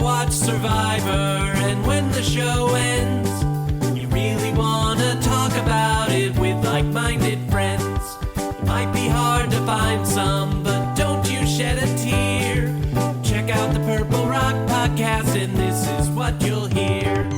watch Survivor, and when the show ends, you really wanna talk about it with like-minded friends. It might be hard to find some, but don't you shed a tear. Check out the Purple Rock Podcast, and this is what you'll hear.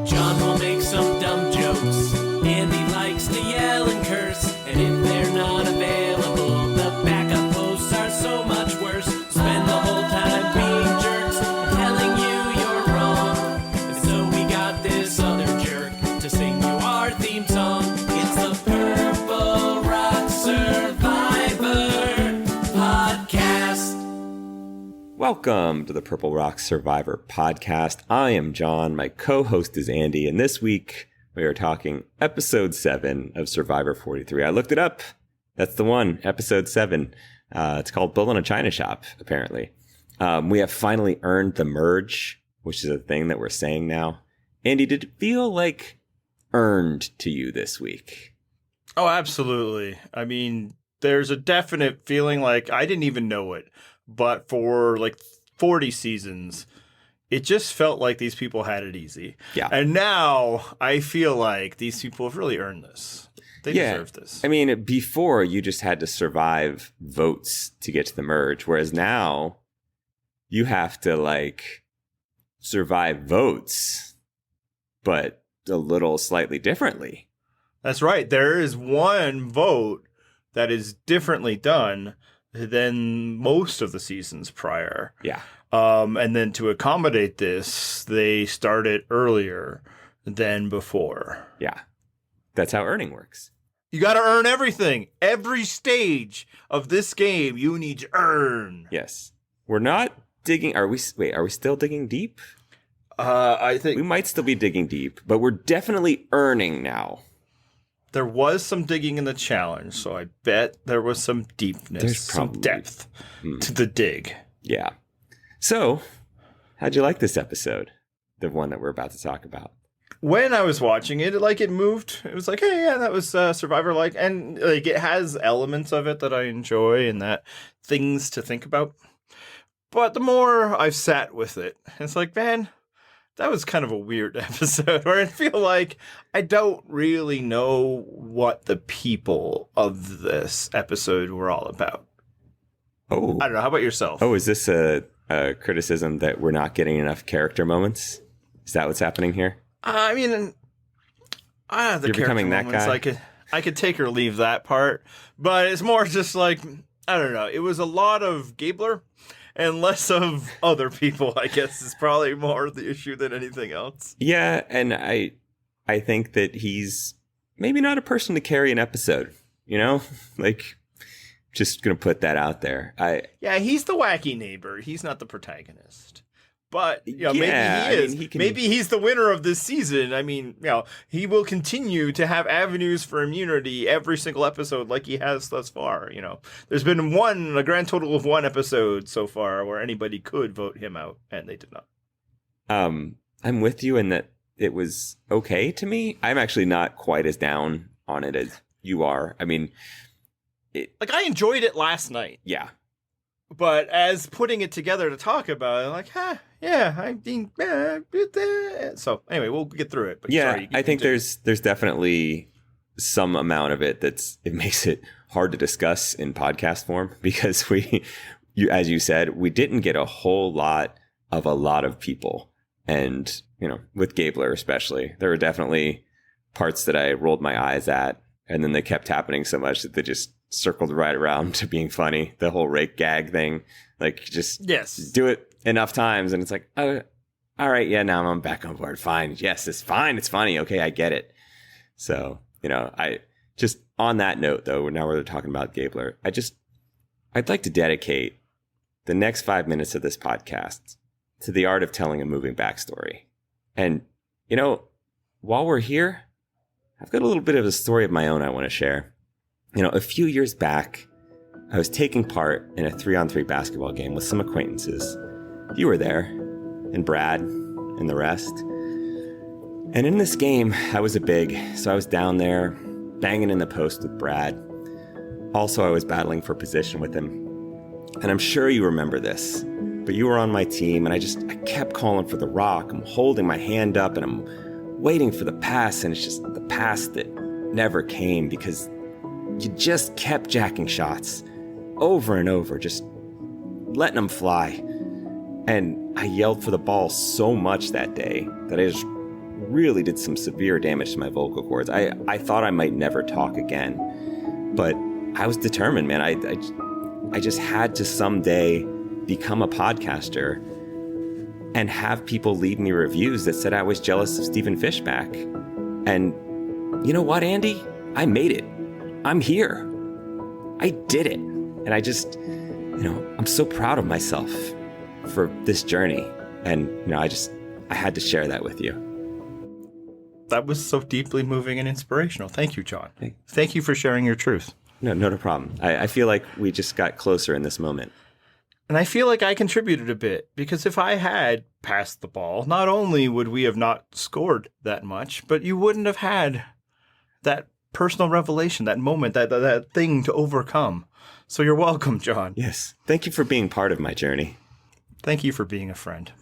John will make some dumb jokes, Andy likes to yell and curse, and if they're not available, the backup hosts are so much worse. Spend the whole time being jerks, telling you you're wrong. And so we got this other jerk to sing you our theme song. It's the Purple Rock Survivor Podcast. Welcome to the Purple Rock Survivor Podcast. I am John. My co-host is Andy, and this week we are talking episode 7 of Survivor 43. I looked it up. That's the one, episode 7. It's called Building a China Shop, apparently. We have finally earned the merge, which is a thing that we're saying now. Andy, did it feel like earned to you this week? Oh, absolutely. I mean, there's a definite feeling like I didn't even know it, but for like 40 seasons, it just felt like these people had it easy. Yeah. And now I feel like these people have really earned this. They deserve this. I mean, before you just had to survive votes to get to the merge, whereas now you have to like survive votes, but a little slightly differently. That's right. There is one vote that is differently done than most of the seasons prior. Yeah. And then to accommodate this, they started earlier than before. Yeah. That's how earning works. You got to earn everything. Every stage of this game, you need to earn. Yes. We're not digging. Are we still digging deep? I think We might still be digging deep, but we're definitely earning now. there was some digging in the challenge, so I bet there was some deepness, There's some probably- depth to the dig. Yeah. So, how'd you like this episode? The one that we're about to talk about. When I was watching it, it moved. It was like, hey, yeah, that was Survivor-like. And like it has elements of it that I enjoy and that things to think about. But the more I've sat with it, it's like, man, that was kind of a weird episode where I feel like I don't really know what the people of this episode were all about. Oh. I don't know. How about yourself? Oh, is this a criticism that we're not getting enough character moments? Is that what's happening here? I mean, the You're becoming that moments, guy? I could take or leave that part, but it's more just like, I don't know. It was a lot of Gabler and less of other people, I guess, is probably more the issue than anything else. Yeah, and I think that he's maybe not a person to carry an episode, you know? Like, just gonna put that out there. Yeah, he's the wacky neighbor. He's not the protagonist. But, maybe he is. Maybe he's the winner of this season. I mean, he will continue to have avenues for immunity every single episode like he has thus far. There's been a grand total of 1 episode so far where anybody could vote him out, and they did not. I'm with you in that it was okay to me. I'm actually not quite as down on it as you are. I mean, I enjoyed it last night. Yeah. But as putting it together to talk about it, I'm like, yeah, I think. So anyway, we'll get through it. But yeah, sorry, I think there's definitely some amount of it it makes it hard to discuss in podcast form because as you said, we didn't get a whole lot of people, and with Gabler especially, there were definitely parts that I rolled my eyes at, and then they kept happening so much that they just circled right around to being funny. The whole rake gag thing, just do it enough times and it's like, oh, all right, yeah, now I'm back on board. Fine. Yes, it's fine. It's funny. Okay, I get it. So, I just on that note though, now we're talking about Gabler, I'd like to dedicate the next 5 minutes of this podcast to the art of telling a moving backstory. And, while we're here, I've got a little bit of a story of my own I want to share. A few years back, I was taking part in a 3-on-3 basketball game with some acquaintances. You were there, and Brad, and the rest. And in this game, I was a big, so I was down there, banging in the post with Brad. Also, I was battling for position with him. And I'm sure you remember this, but you were on my team, and I kept calling for the rock. I'm holding my hand up, and I'm waiting for the pass, and it's just the pass that never came because you just kept jacking shots over and over, just letting them fly. And I yelled for the ball so much that day that I just really did some severe damage to my vocal cords. I thought I might never talk again, but I was determined, man. I just had to someday become a podcaster and have people leave me reviews that said I was jealous of Stephen Fishback. And you know what, Andy? I made it. I'm here. I did it. And I just, I'm so proud of myself for this journey. And, I had to share that with you. That was so deeply moving and inspirational. Thank you, John. Thank you for sharing your truth. No, not a problem. I feel like we just got closer in this moment. And I feel like I contributed a bit, because if I had passed the ball, not only would we have not scored that much, but you wouldn't have had that personal revelation, that moment, that thing to overcome. So you're welcome, John. Yes. Thank you for being part of my journey. Thank you for being a friend.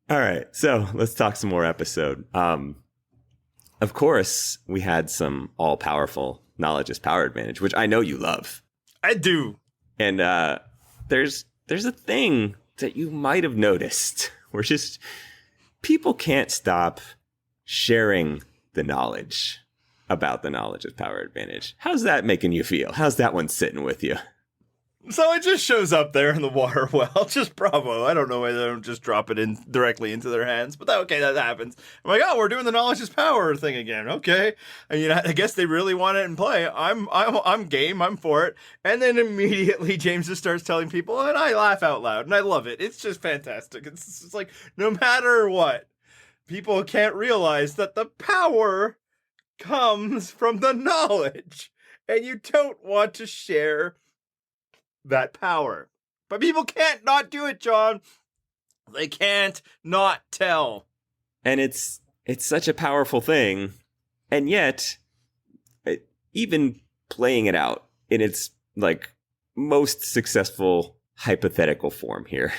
All right. So let's talk some more episode. Of course, we had some all-powerful knowledge is power advantage, which I know you love. I do. And there's a thing that you might have noticed where just people can't stop sharing the knowledge about the knowledge is power advantage. How's that making you feel? How's that one sitting with you? So it just shows up there in the water well. Just bravo. I don't know why they don't just drop it in directly into their hands, but that happens. I'm like, oh, we're doing the knowledge is power thing again. Okay. And I guess they really want it in play. I'm game. I'm for it. And then immediately James just starts telling people, and I laugh out loud, and I love it. It's just fantastic. It's just like, no matter what, people can't realize that the power comes from the knowledge, and you don't want to share that power. But people can't not do it, John. They can't not tell. And it's such a powerful thing. And yet, even playing it out in its most successful hypothetical form here,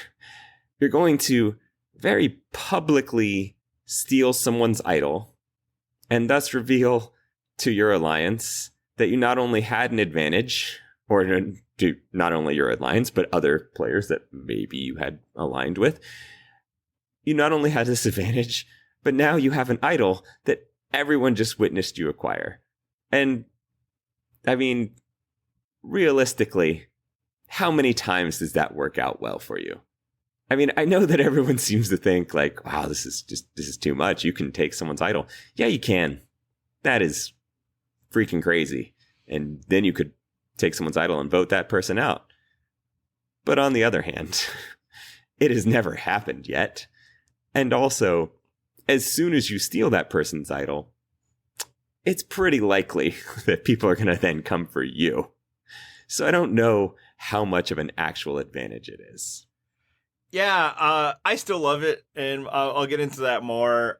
you're going to very publicly steal someone's idol and thus reveal to your alliance that you not only had an advantage, or to not only your alliance, but other players that maybe you had aligned with. You not only had this advantage, but now you have an idol that everyone just witnessed you acquire. And, I mean, realistically, how many times does that work out well for you? I mean, I know that everyone seems to think wow, this is too much. You can take someone's idol. Yeah, you can. That is freaking crazy. And then you could take someone's idol and vote that person out. But on the other hand, it has never happened yet. And also, as soon as you steal that person's idol, it's pretty likely that people are going to then come for you. So I don't know how much of an actual advantage it is. Yeah, I still love it, and I'll get into that more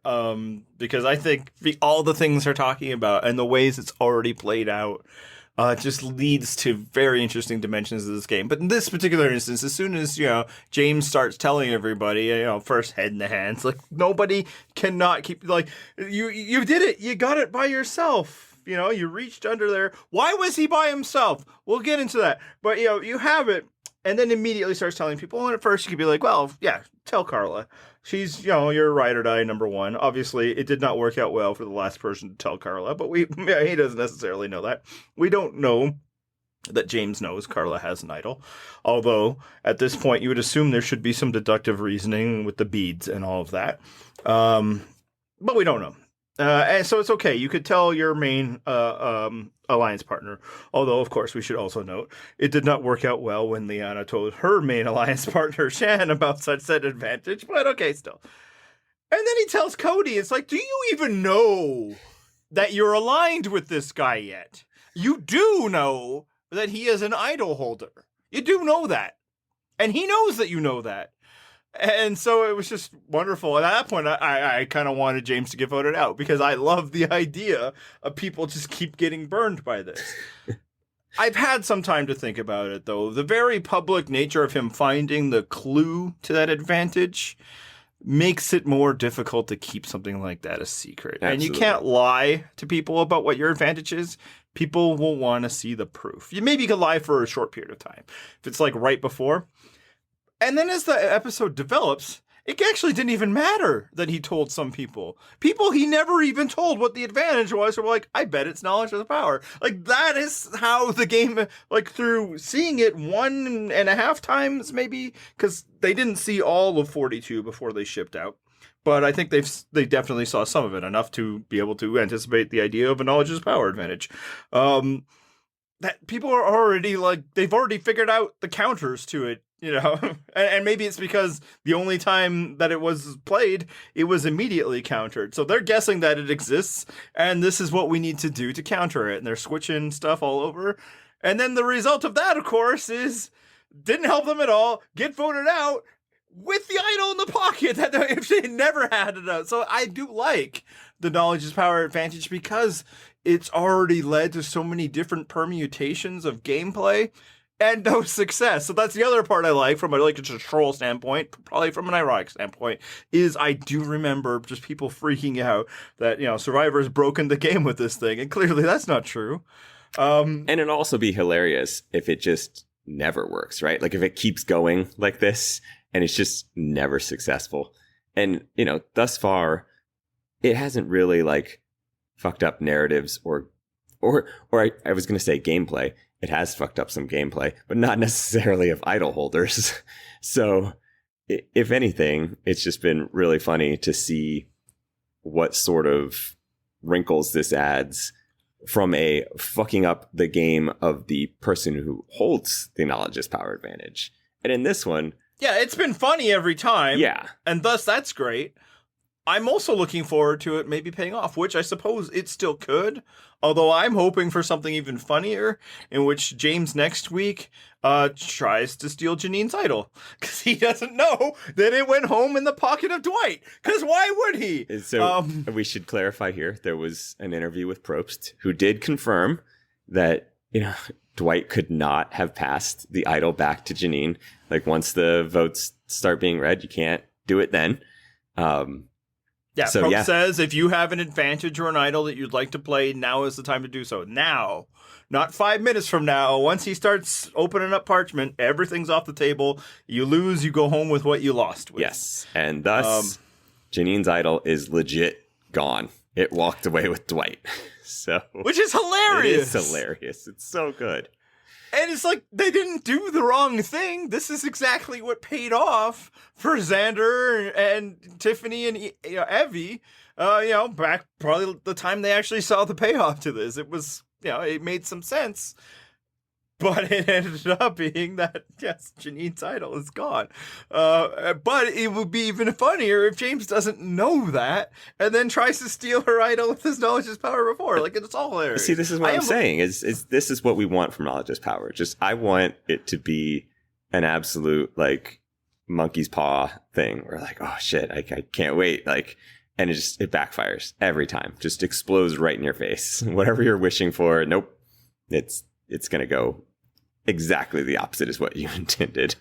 because I think all the things they're talking about and the ways it's already played out just leads to very interesting dimensions of this game. But in this particular instance, as soon as, James starts telling everybody, first head in the hands, nobody cannot keep, you did it. You got it by yourself. You reached under there. Why was he by himself? We'll get into that. But, you have it. And then immediately starts telling people. And at first you could be like, well, yeah, tell Carla. She's, your ride or die number one. Obviously, it did not work out well for the last person to tell Carla, but he doesn't necessarily know that. We don't know that James knows Carla has an idol. Although, at this point, you would assume there should be some deductive reasoning with the beads and all of that. But we don't know. And so it's okay. You could tell your main alliance partner. Although, of course, we should also note, it did not work out well when Liana told her main alliance partner, Shan, about such said advantage. But okay, still. And then he tells Cody, it's like, do you even know that you're aligned with this guy yet? You do know that he is an idol holder. You do know that. And he knows that you know that. And so it was just wonderful. And at that point, I kind of wanted James to get voted out because I love the idea of people just keep getting burned by this. I've had some time to think about it, though. The very public nature of him finding the clue to that advantage makes it more difficult to keep something like that a secret. Absolutely. And you can't lie to people about what your advantage is. People will want to see the proof. Maybe you can lie for a short period of time. If it's like right before. And then as the episode develops, it actually didn't even matter that he told some people. People he never even told what the advantage was were like, I bet it's knowledge of the power. Like, that is how the game, like, through seeing it 1.5 times, maybe, because they didn't see all of 42 before they shipped out. But I think they definitely saw some of it, enough to be able to anticipate the idea of a knowledge is power advantage. That people are already, like, they've already figured out the counters to it. You know, and maybe it's because the only time that it was played, it was immediately countered. So they're guessing that it exists, and this is what we need to do to counter it. And they're switching stuff all over. And then the result of that, of course, is didn't help them at all, get voted out with the idol in the pocket that if they never had it out. So I do like the knowledge is power advantage because it's already led to so many different permutations of gameplay. And no success. So that's the other part I like from a troll standpoint, probably from an ironic standpoint, is I do remember just people freaking out that, Survivor's broken the game with this thing. And clearly that's not true. And it'd also be hilarious if it just never works, right? Like if it keeps going like this and it's just never successful. And, thus far, it hasn't really like fucked up narratives or I was going to say gameplay. It has fucked up some gameplay, but not necessarily of idol holders. So if anything, it's just been really funny to see what sort of wrinkles this adds from a fucking up the game of the person who holds the knowledge is power advantage. And in this one... Yeah, it's been funny every time. Yeah. And thus that's great. I'm also looking forward to it maybe paying off, which I suppose it still could. Although I'm hoping for something even funnier, in which James next week tries to steal Janine's idol. Because he doesn't know that it went home in the pocket of Dwight. Because why would he? So we should clarify here. There was an interview with Probst who did confirm that, Dwight could not have passed the idol back to Janine. Like once the votes start being read, you can't do it then. Yeah, so, Pope says if you have an advantage or an idol that you'd like to play, now is the time to do so. Now, not 5 minutes from now. Once he starts opening up parchment, everything's off the table. You lose, you go home with what you lost with. Yes, and thus, Janine's idol is legit gone. It walked away with Dwight. Which is hilarious. It is hilarious. It's so good. And it's like, they didn't do the wrong thing. This is exactly what paid off for Xander and Tiffany and Evie, back probably the time they actually saw the payoff to this. It was, it made some sense. But it ended up being that, yes, Janine's idol is gone. But it would be even funnier if James doesn't know that and then tries to steal her idol with his knowledge is power before. Like, it's all hilarious. See, this is what I'm saying. Is this is what we want from knowledge is power. Just, I want it to be an absolute, like, monkey's paw thing. Where, like, oh, shit, I can't wait. Like, and it backfires every time. Just explodes right in your face. Whatever you're wishing for, nope. It's going to go exactly the opposite is what you intended.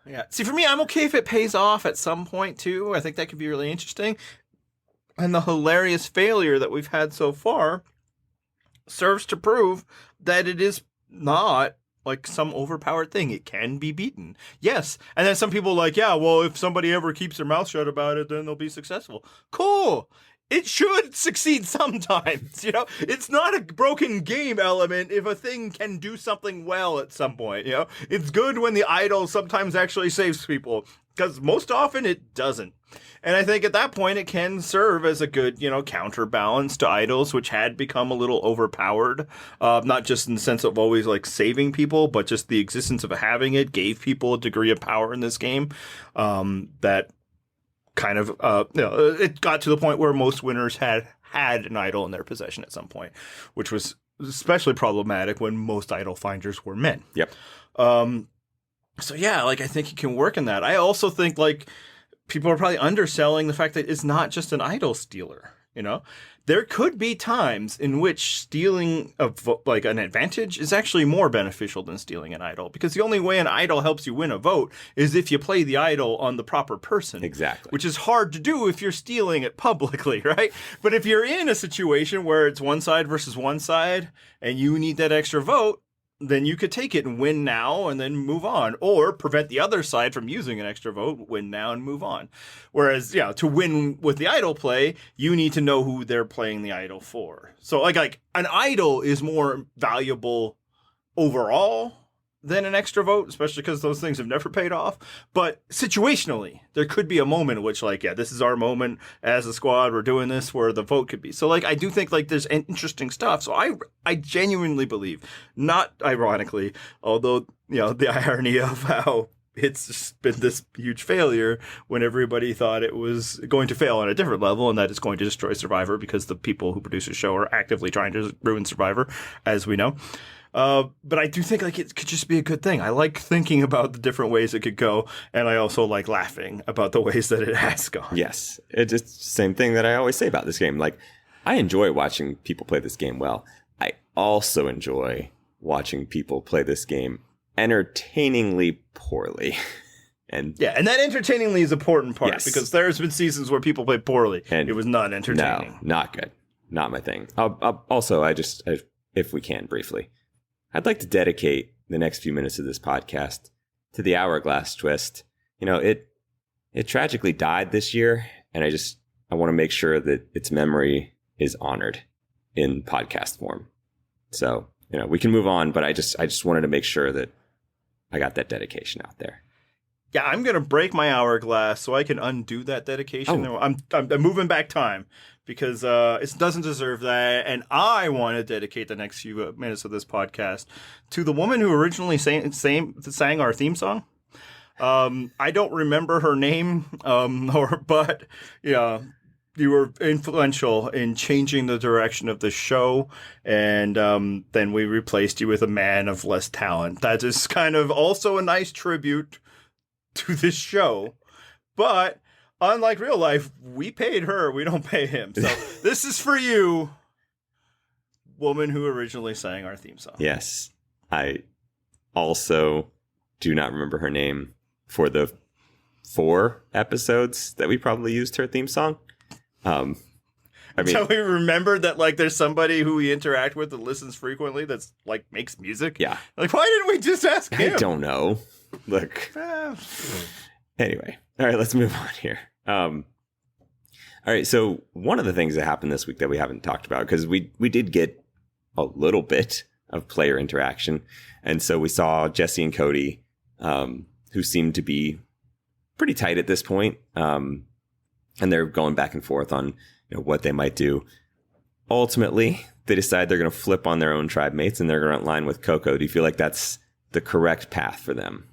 Yeah. See, for me, I'm okay if it pays off at some point, too. I think that could be really interesting. And the hilarious failure that we've had so far serves to prove that it is not like some overpowered thing. It can be beaten. Yes. And then some people are like, yeah, well, if somebody ever keeps their mouth shut about it, then they'll be successful. Cool. It should succeed sometimes, It's not a broken game element if a thing can do something well at some point, It's good when the idol sometimes actually saves people, because most often it doesn't. And I think at that point it can serve as a good, counterbalance to idols, which had become a little overpowered, not just in the sense of always like saving people, but just the existence of having it gave people a degree of power in this game that kind of, it got to the point where most winners had an idol in their possession at some point, which was especially problematic when most idol finders were men. Yep. So yeah, like I think it can work in that. I also think like people are probably underselling the fact that it's not just an idol stealer. there could be times in which stealing like an advantage is actually more beneficial than stealing an idol, because the only way an idol helps you win a vote is if you play the idol on the proper person. Exactly. Which is hard to do if you're stealing it publicly, right? But if you're in a situation where it's one side versus one side and you need that extra vote, then you could take it and win now and then move on, or prevent the other side from using an extra vote, win now and move on. Whereas, yeah, to win with the idol play, you need to know who they're playing the idol for. So like an idol is more valuable overall than an extra vote, especially because those things have never paid off. But situationally, there could be a moment in which, like, yeah, this is our moment as a squad, we're doing this, where the vote could be. So, like, I do think, like, there's interesting stuff. So I genuinely believe, not ironically, although, you know, the irony of how it's just been this huge failure when everybody thought it was going to fail on a different level and that it's going to destroy Survivor, because the people who produce the show are actively trying to ruin Survivor, as we know. But I do think, like, it could just be a good thing. I like thinking about the different ways it could go, and I also like laughing about the ways that it has gone. Yes. It's the same thing that I always say about this game. Like, I enjoy watching people play this game well. I also enjoy watching people play this game entertainingly poorly. And that entertainingly is an important part, yes, because there's been seasons where people play poorly and it was not entertaining. No, not good. Not my thing. If we can briefly, I'd like to dedicate the next few minutes of this podcast to the Hourglass twist. You know, it tragically died this year, and I want to make sure that its memory is honored in podcast form. So, you know, we can move on, but I just wanted to make sure that I got that dedication out there. Yeah, I'm going to break my hourglass so I can undo that dedication. Oh. I'm moving back time because it doesn't deserve that. And I want to dedicate the next few minutes of this podcast to the woman who originally sang our theme song. I don't remember her name, but yeah, you were influential in changing the direction of the show, and then we replaced you with a man of less talent. That is kind of also a nice tribute to this show, but unlike real life, we paid her, we don't pay him. So this is for you, woman who originally sang our theme song. Yes. I also do not remember her name for the 4 episodes that we probably used her theme song. I mean, so we remembered that, like, there's somebody who we interact with that listens frequently that's, like, makes music. Yeah. Like, why didn't we just ask him? I don't know. Look. Anyway. All right, let's move on here. All right, so one of the things that happened this week that we haven't talked about, because we did get a little bit of player interaction. And so we saw Jesse and Cody, who seemed to be pretty tight at this point. And they're going back and forth on, you know, what they might do. Ultimately, they decide they're going to flip on their own tribe mates and they're going to align with Coco. Do you feel like that's the correct path for them?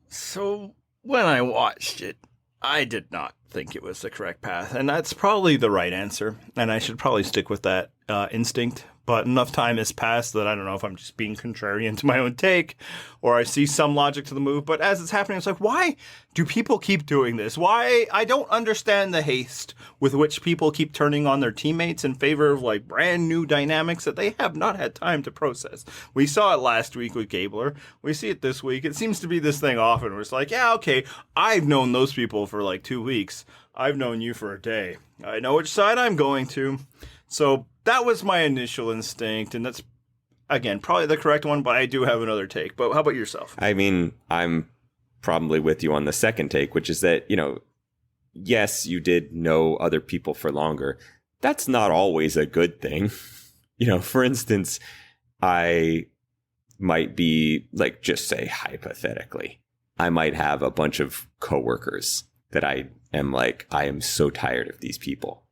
So when I watched it, I did not think it was the correct path. And that's probably the right answer. And I should probably stick with that instinct. But enough time has passed that I don't know if I'm just being contrarian to my own take or I see some logic to the move. But as it's happening, it's like, why do people keep doing this? Why? I don't understand the haste with which people keep turning on their teammates in favor of, like, brand new dynamics that they have not had time to process. We saw it last week with Gabler. We see it this week. It seems to be this thing often where it's like, yeah, okay, I've known those people for like 2 weeks. I've known you for a day. I know which side I'm going to. So that was my initial instinct, and that's, again, probably the correct one, but I do have another take. But how about yourself? I mean, I'm probably with you on the second take, which is that, you know, yes, you did know other people for longer. That's not always a good thing. You know, for instance, I might be, like, just say hypothetically, I might have a bunch of coworkers that I am like, I am so tired of these people.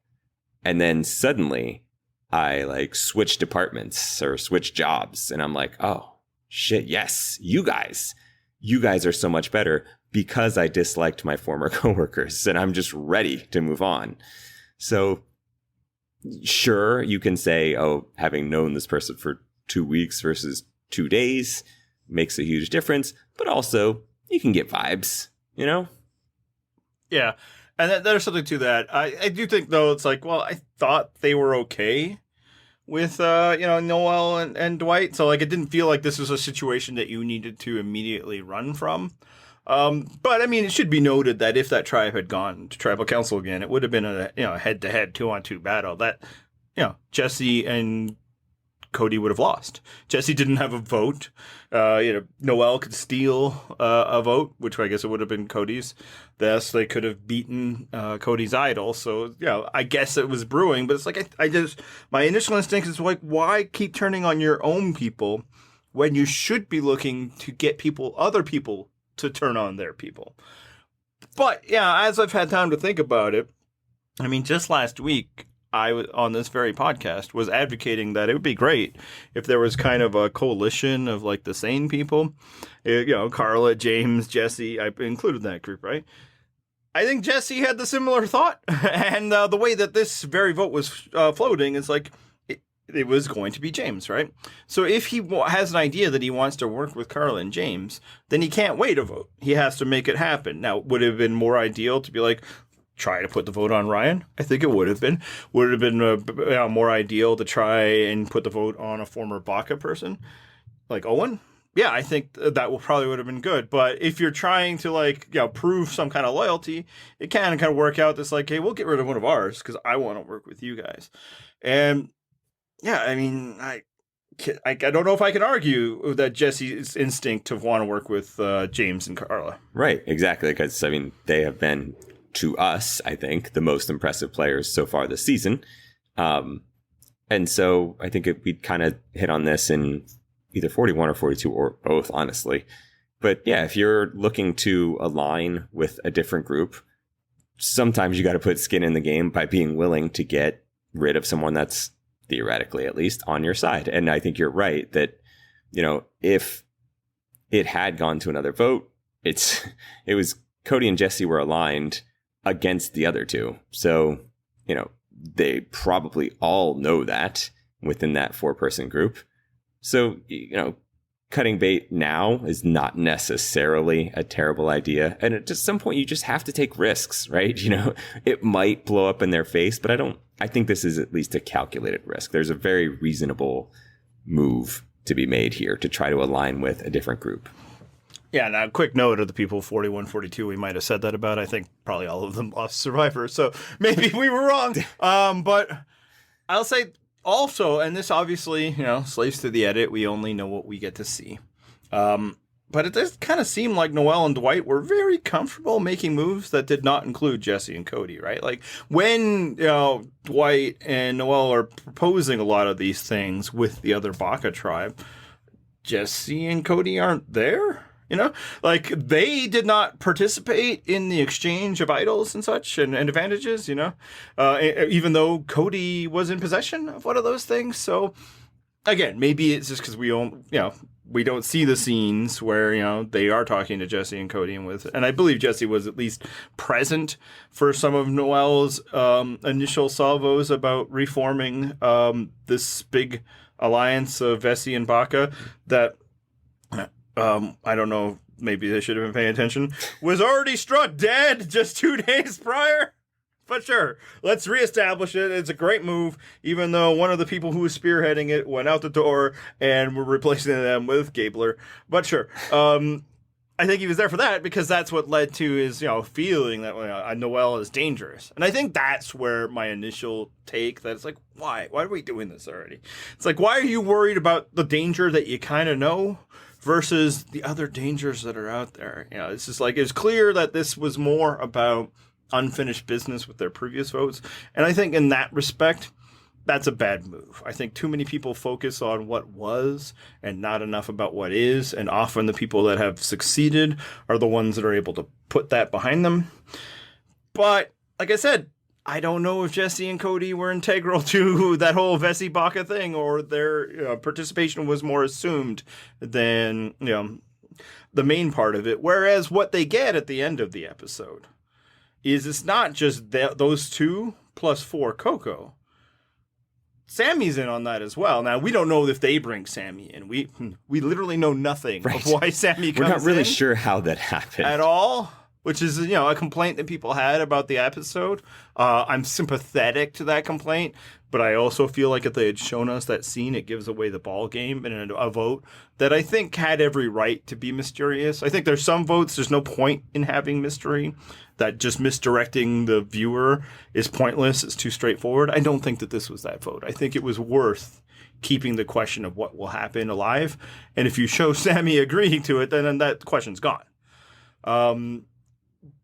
And then suddenly I, like, switch departments or switch jobs. And I'm like, oh, shit, yes, you guys are so much better because I disliked my former coworkers and I'm just ready to move on. So sure, you can say, oh, having known this person for 2 weeks versus 2 days makes a huge difference. But also you can get vibes, you know? Yeah. And there's something to that. I do think, though, it's like, well, I thought they were okay with, Noelle and Dwight. So, like, it didn't feel like this was a situation that you needed to immediately run from. But, I mean, it should be noted that if that tribe had gone to tribal council again, it would have been a head-to-head 2-on-2 battle that, Jesse and Cody would have lost. Jesse didn't have a vote. Noelle could steal a vote, which I guess it would have been Cody's. Thus, they could have beaten Cody's idol. So, I guess it was brewing. But it's like, my initial instinct is like, why keep turning on your own people when you should be looking to get other people to turn on their people? But, as I've had time to think about it, I mean, just last week, I, on this very podcast, was advocating that it would be great if there was kind of a coalition of, like, the sane people. Carla, James, Jesse, I included that group, right? I think Jesse had the similar thought. And the way that this very vote was floating is like, it was going to be James, right? So if he has an idea that he wants to work with Carla and James, then he can't wait a vote. He has to make it happen. Now, would it have been more ideal to be like, try to put the vote on Ryan? I think it would have been. Would it have been more ideal to try and put the vote on a former Baca person like Owen? Yeah, I think that probably would have been good. But if you're trying to prove some kind of loyalty, it can kind of work out this like, hey, we'll get rid of one of ours because I want to work with you guys. And yeah, I mean, I don't know if I can argue that Jesse's instinct to want to work with James and Carla. Right, exactly. Because, I mean, they have been, to us, I think, the most impressive players so far this season. And so I think we kind of hit on this in either 41 or 42 or both, honestly. But yeah, if you're looking to align with a different group, sometimes you got to put skin in the game by being willing to get rid of someone that's theoretically, at least, on your side. And I think you're right that, if it had gone to another vote, it was Cody and Jesse were aligned against the other two. So, they probably all know that within that 4-person group. So, cutting bait now is not necessarily a terrible idea. And at some point, you just have to take risks, right? It might blow up in their face, but I think this is at least a calculated risk. There's a very reasonable move to be made here to try to align with a different group. Yeah, now a quick note of the people 41, 42 we might have said that about. I think probably all of them lost Survivor, so maybe we were wrong. But I'll say also, and this obviously, slaves to the edit, we only know what we get to see. But it does kind of seem like Noelle and Dwight were very comfortable making moves that did not include Jesse and Cody, right? Like when Dwight and Noelle are proposing a lot of these things with the other Baca tribe, Jesse and Cody aren't there. Like they did not participate in the exchange of idols and such and advantages, even though Cody was in possession of one of those things. So again, maybe it's just because we don't see the scenes where, they are talking to Jesse and Cody and I believe Jesse was at least present for some of Noelle's initial salvos about reforming this big alliance of Vessi and Baca that I don't know, maybe they should have been paying attention, was already struck dead just 2 days prior. But sure, let's reestablish it. It's a great move, even though one of the people who was spearheading it went out the door and we're replacing them with Gabler. But sure, I think he was there for that because that's what led to his, feeling that Noelle is dangerous. And I think that's where my initial take that it's like, why? Why are we doing this already? It's like, why are you worried about the danger that you kind of know versus the other dangers that are out there? It's just like, it's clear that this was more about unfinished business with their previous votes. And I think in that respect, that's a bad move. I think too many people focus on what was and not enough about what is. And often the people that have succeeded are the ones that are able to put that behind them. But like I said, I don't know if Jesse and Cody were integral to that whole Vessi Baca thing, or their participation was more assumed than the main part of it. Whereas what they get at the end of the episode is it's not just those two plus 4 Coco. Sami's in on that as well. Now, we don't know if they bring Sami in. We literally know nothing of why Sami comes in. We're not really sure how that happened. At all. which is, a complaint that people had about the episode. I'm sympathetic to that complaint, but I also feel like if they had shown us that scene, it gives away the ball game and a vote that I think had every right to be mysterious. I think there's some votes, there's no point in having mystery, that just misdirecting the viewer is pointless. It's too straightforward. I don't think that this was that vote. I think it was worth keeping the question of what will happen alive. And if you show Sami agreeing to it, then that question's gone.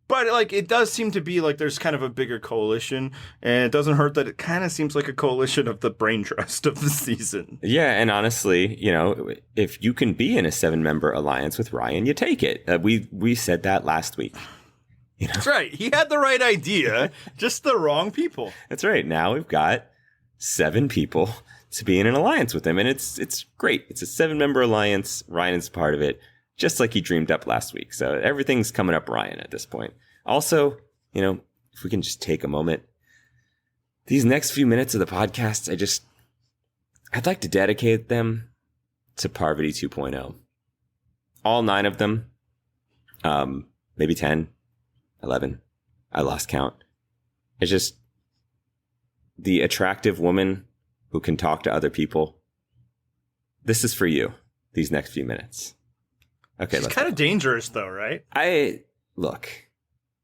But it does seem to be like there's kind of a bigger coalition, and it doesn't hurt that it kind of seems like a coalition of the brain trust of the season. Yeah, and honestly, if you can be in a 7-member alliance with Ryan, you take it. We said that last week. That's right. He had the right idea, just the wrong people. That's right. Now we've got 7 people to be in an alliance with him, and it's great. It's a 7-member alliance. Ryan's part of it, just like he dreamed up last week. So everything's coming up Ryan at this point. Also, if we can just take a moment, these next few minutes of the podcast, I'd like to dedicate them to Parvati 2.0. All 9 of them, maybe 10, 11. I lost count. It's just the attractive woman who can talk to other people. This is for you, these next few minutes. Okay, it's kind of dangerous, though, right?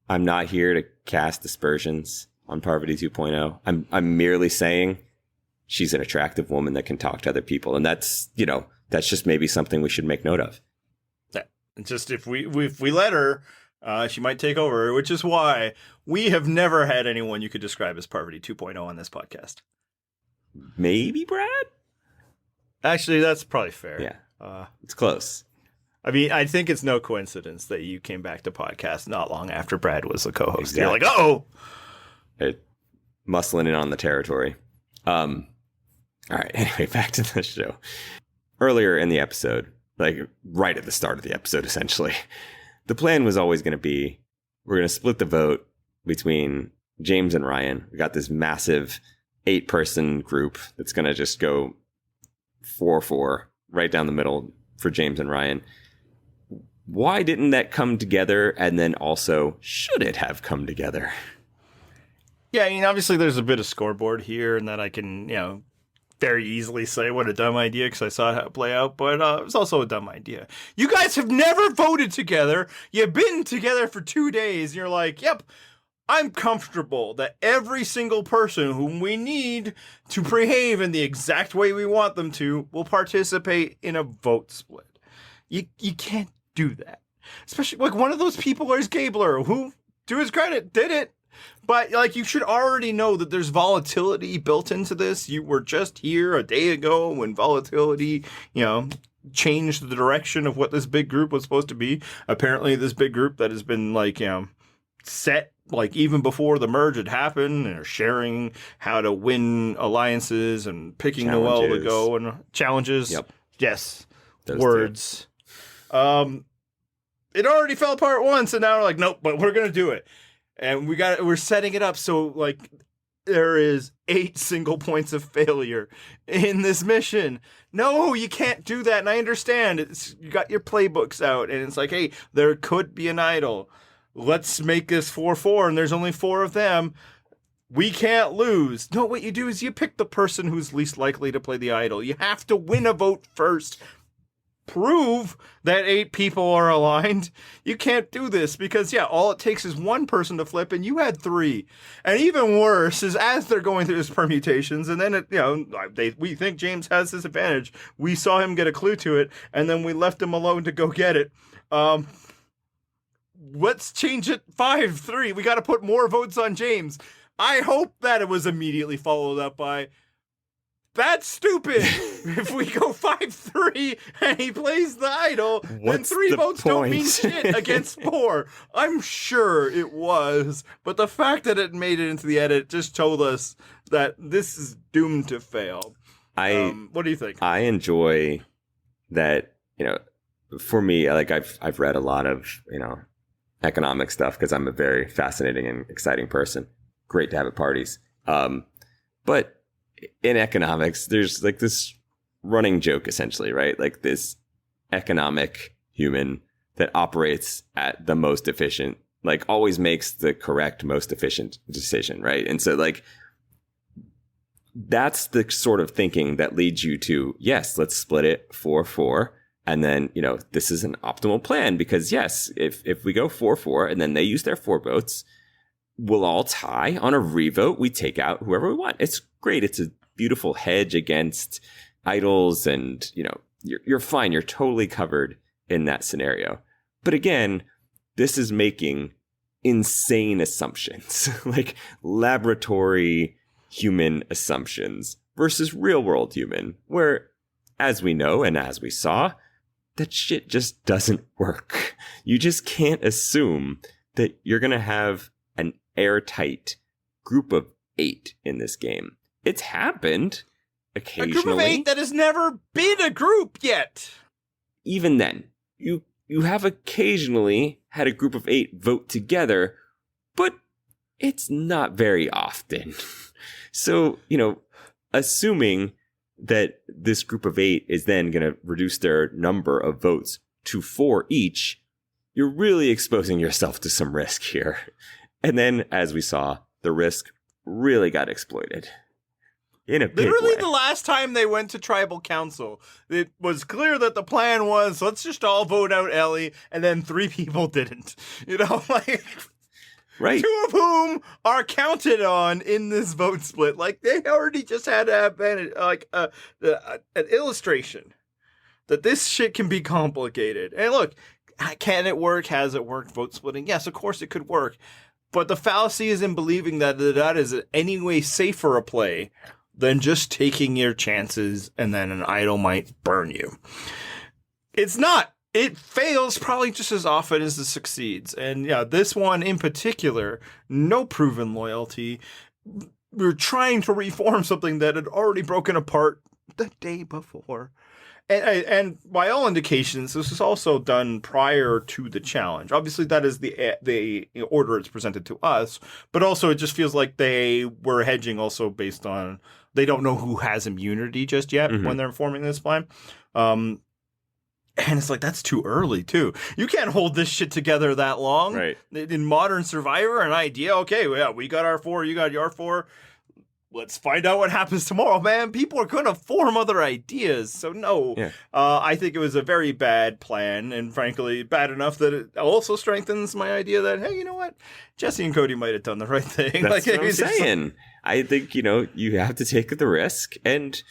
I'm not here to cast aspersions on Parvati 2.0. I'm merely saying she's an attractive woman that can talk to other people, and that's just maybe something we should make note of. Yeah. Just if we let her, she might take over, which is why we have never had anyone you could describe as Parvati 2.0 on this podcast. Maybe Brad? Actually, that's probably fair. Yeah, it's close. I mean, I think it's no coincidence that you came back to podcast not long after Brad was the co-host. Exactly. You're like, oh! Muscling in on the territory. All right, anyway, back to the show. Earlier in the episode, right at the start of the episode, essentially, the plan was always going to be, we're going to split the vote between James and Ryan. We got this massive 8-person group that's going to just go 4-4 right down the middle for James and Ryan. Why didn't that come together? And then also, should it have come together? Yeah, I mean, obviously there's a bit of scoreboard here, and that I can, very easily say what a dumb idea because I saw it play out, but it was also a dumb idea. You guys have never voted together. You've been together for 2 days, and you're like, yep, I'm comfortable that every single person whom we need to behave in the exact way we want them to will participate in a vote split. You can't do that. Especially, one of those people is Gabler, who, to his credit, did it. But, you should already know that there's volatility built into this. You were just here a day ago when volatility, changed the direction of what this big group was supposed to be. Apparently, this big group that has been, set, even before the merge had happened, and are sharing how to win alliances and picking Noelle to go and challenges. Yep. Yes. Those Words. It already fell apart once, and now we're like, nope, but we're going to do it. And we're setting it up so there is 8 single points of failure in this mission. No, you can't do that. And I understand you got your playbooks out, and it's like, hey, there could be an idol. Let's make this 4-4, and there's only 4 of them. We can't lose. No, what you do is you pick the person who's least likely to play the idol. You have to win a vote first. Prove that 8 people are aligned. You can't do this because, all it takes is 1 person to flip, and you had 3. And even worse is as they're going through his permutations, and then we think James has this advantage. We saw him get a clue to it, and then we left him alone to go get it. Let's change it 5-3. We got to put more votes on James. I hope that it was immediately followed up by, that's stupid. If we go 5-3 and he plays the idol, then 3 votes don't mean shit against 4. I'm sure it was, but the fact that it made it into the edit just told us that this is doomed to fail. What do you think? I enjoy that. For me, I've read a lot of economic stuff because I'm a very fascinating and exciting person. Great to have at parties, but in economics, there's this running joke, essentially, right? This economic human that operates at the most efficient like always makes the correct, most efficient decision, right? And so like that's the sort of thinking that leads you to, yes, let's split it 4-4. And then, this is an optimal plan because yes, if we go 4-4 and then they use their 4 votes, we'll all tie on a revote. We take out whoever we want. It's great. It's a beautiful hedge against idols and, you're fine. You're totally covered in that scenario. But again, this is making insane assumptions, like laboratory human assumptions versus real world human, where, as we know and as we saw, that shit just doesn't work. You just can't assume that you're going to have an airtight group of 8 in this game. It's happened occasionally. A group of 8 that has never been a group yet. Even then, you have occasionally had a group of 8 vote together, but it's not very often. So, assuming that this group of 8 is then going to reduce their number of votes to 4 each, you're really exposing yourself to some risk here. And then, as we saw, the risk really got exploited. In a big Literally way. the last time they went to tribal council, it was clear that the plan was, let's just all vote out Ellie, and then 3 people didn't. Right. 2 of whom are counted on in this vote split. Like, they already just had an illustration that this shit can be complicated. And look, can it work? Has it worked? Vote splitting? Yes, of course it could work. But the fallacy is in believing that that is in any way safer a play than just taking your chances and then an idol might burn you. It's not. It fails probably just as often as it succeeds. And yeah, this one in particular, no proven loyalty. We're trying to reform something that had already broken apart the day before. And by all indications, this was also done prior to the challenge. Obviously, that is the order it's presented to us. But also, it just feels like they were hedging also based on they don't know who has immunity just yet when they're forming this plan. And it's like, that's too early, too. You can't hold this shit together that long. Right. In modern Survivor, an idea, okay, yeah, we got our 4, you got your 4. Let's find out what happens tomorrow, man. People are going to form other ideas. So, no, I think it was a very bad plan. And frankly, bad enough that it also strengthens my idea that, hey, you know what? Jesse and Cody might have done the right thing. That's what I'm saying. I think, you have to take the risk. And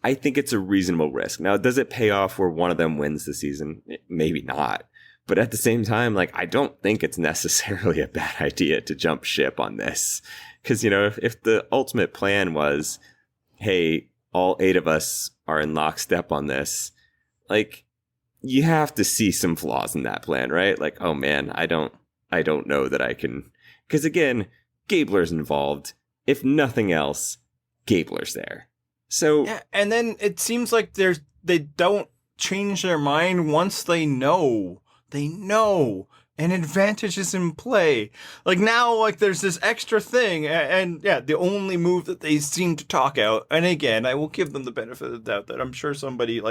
I think it's a reasonable risk. Now, does it pay off where one of them wins the season? Maybe not. But at the same time, I don't think it's necessarily a bad idea to jump ship on this. Because, if the ultimate plan was, hey, all 8 of us are in lockstep on this, you have to see some flaws in that plan, right? Oh man, I don't know that I can. Because again, Gabler's involved. If nothing else, Gabler's there. So yeah, and then it seems like they don't change their mind once they know an advantage is in play. Now, there's this extra thing, and yeah, the only move that they seem to talk out, and again, I will give them the benefit of the doubt that I'm sure somebody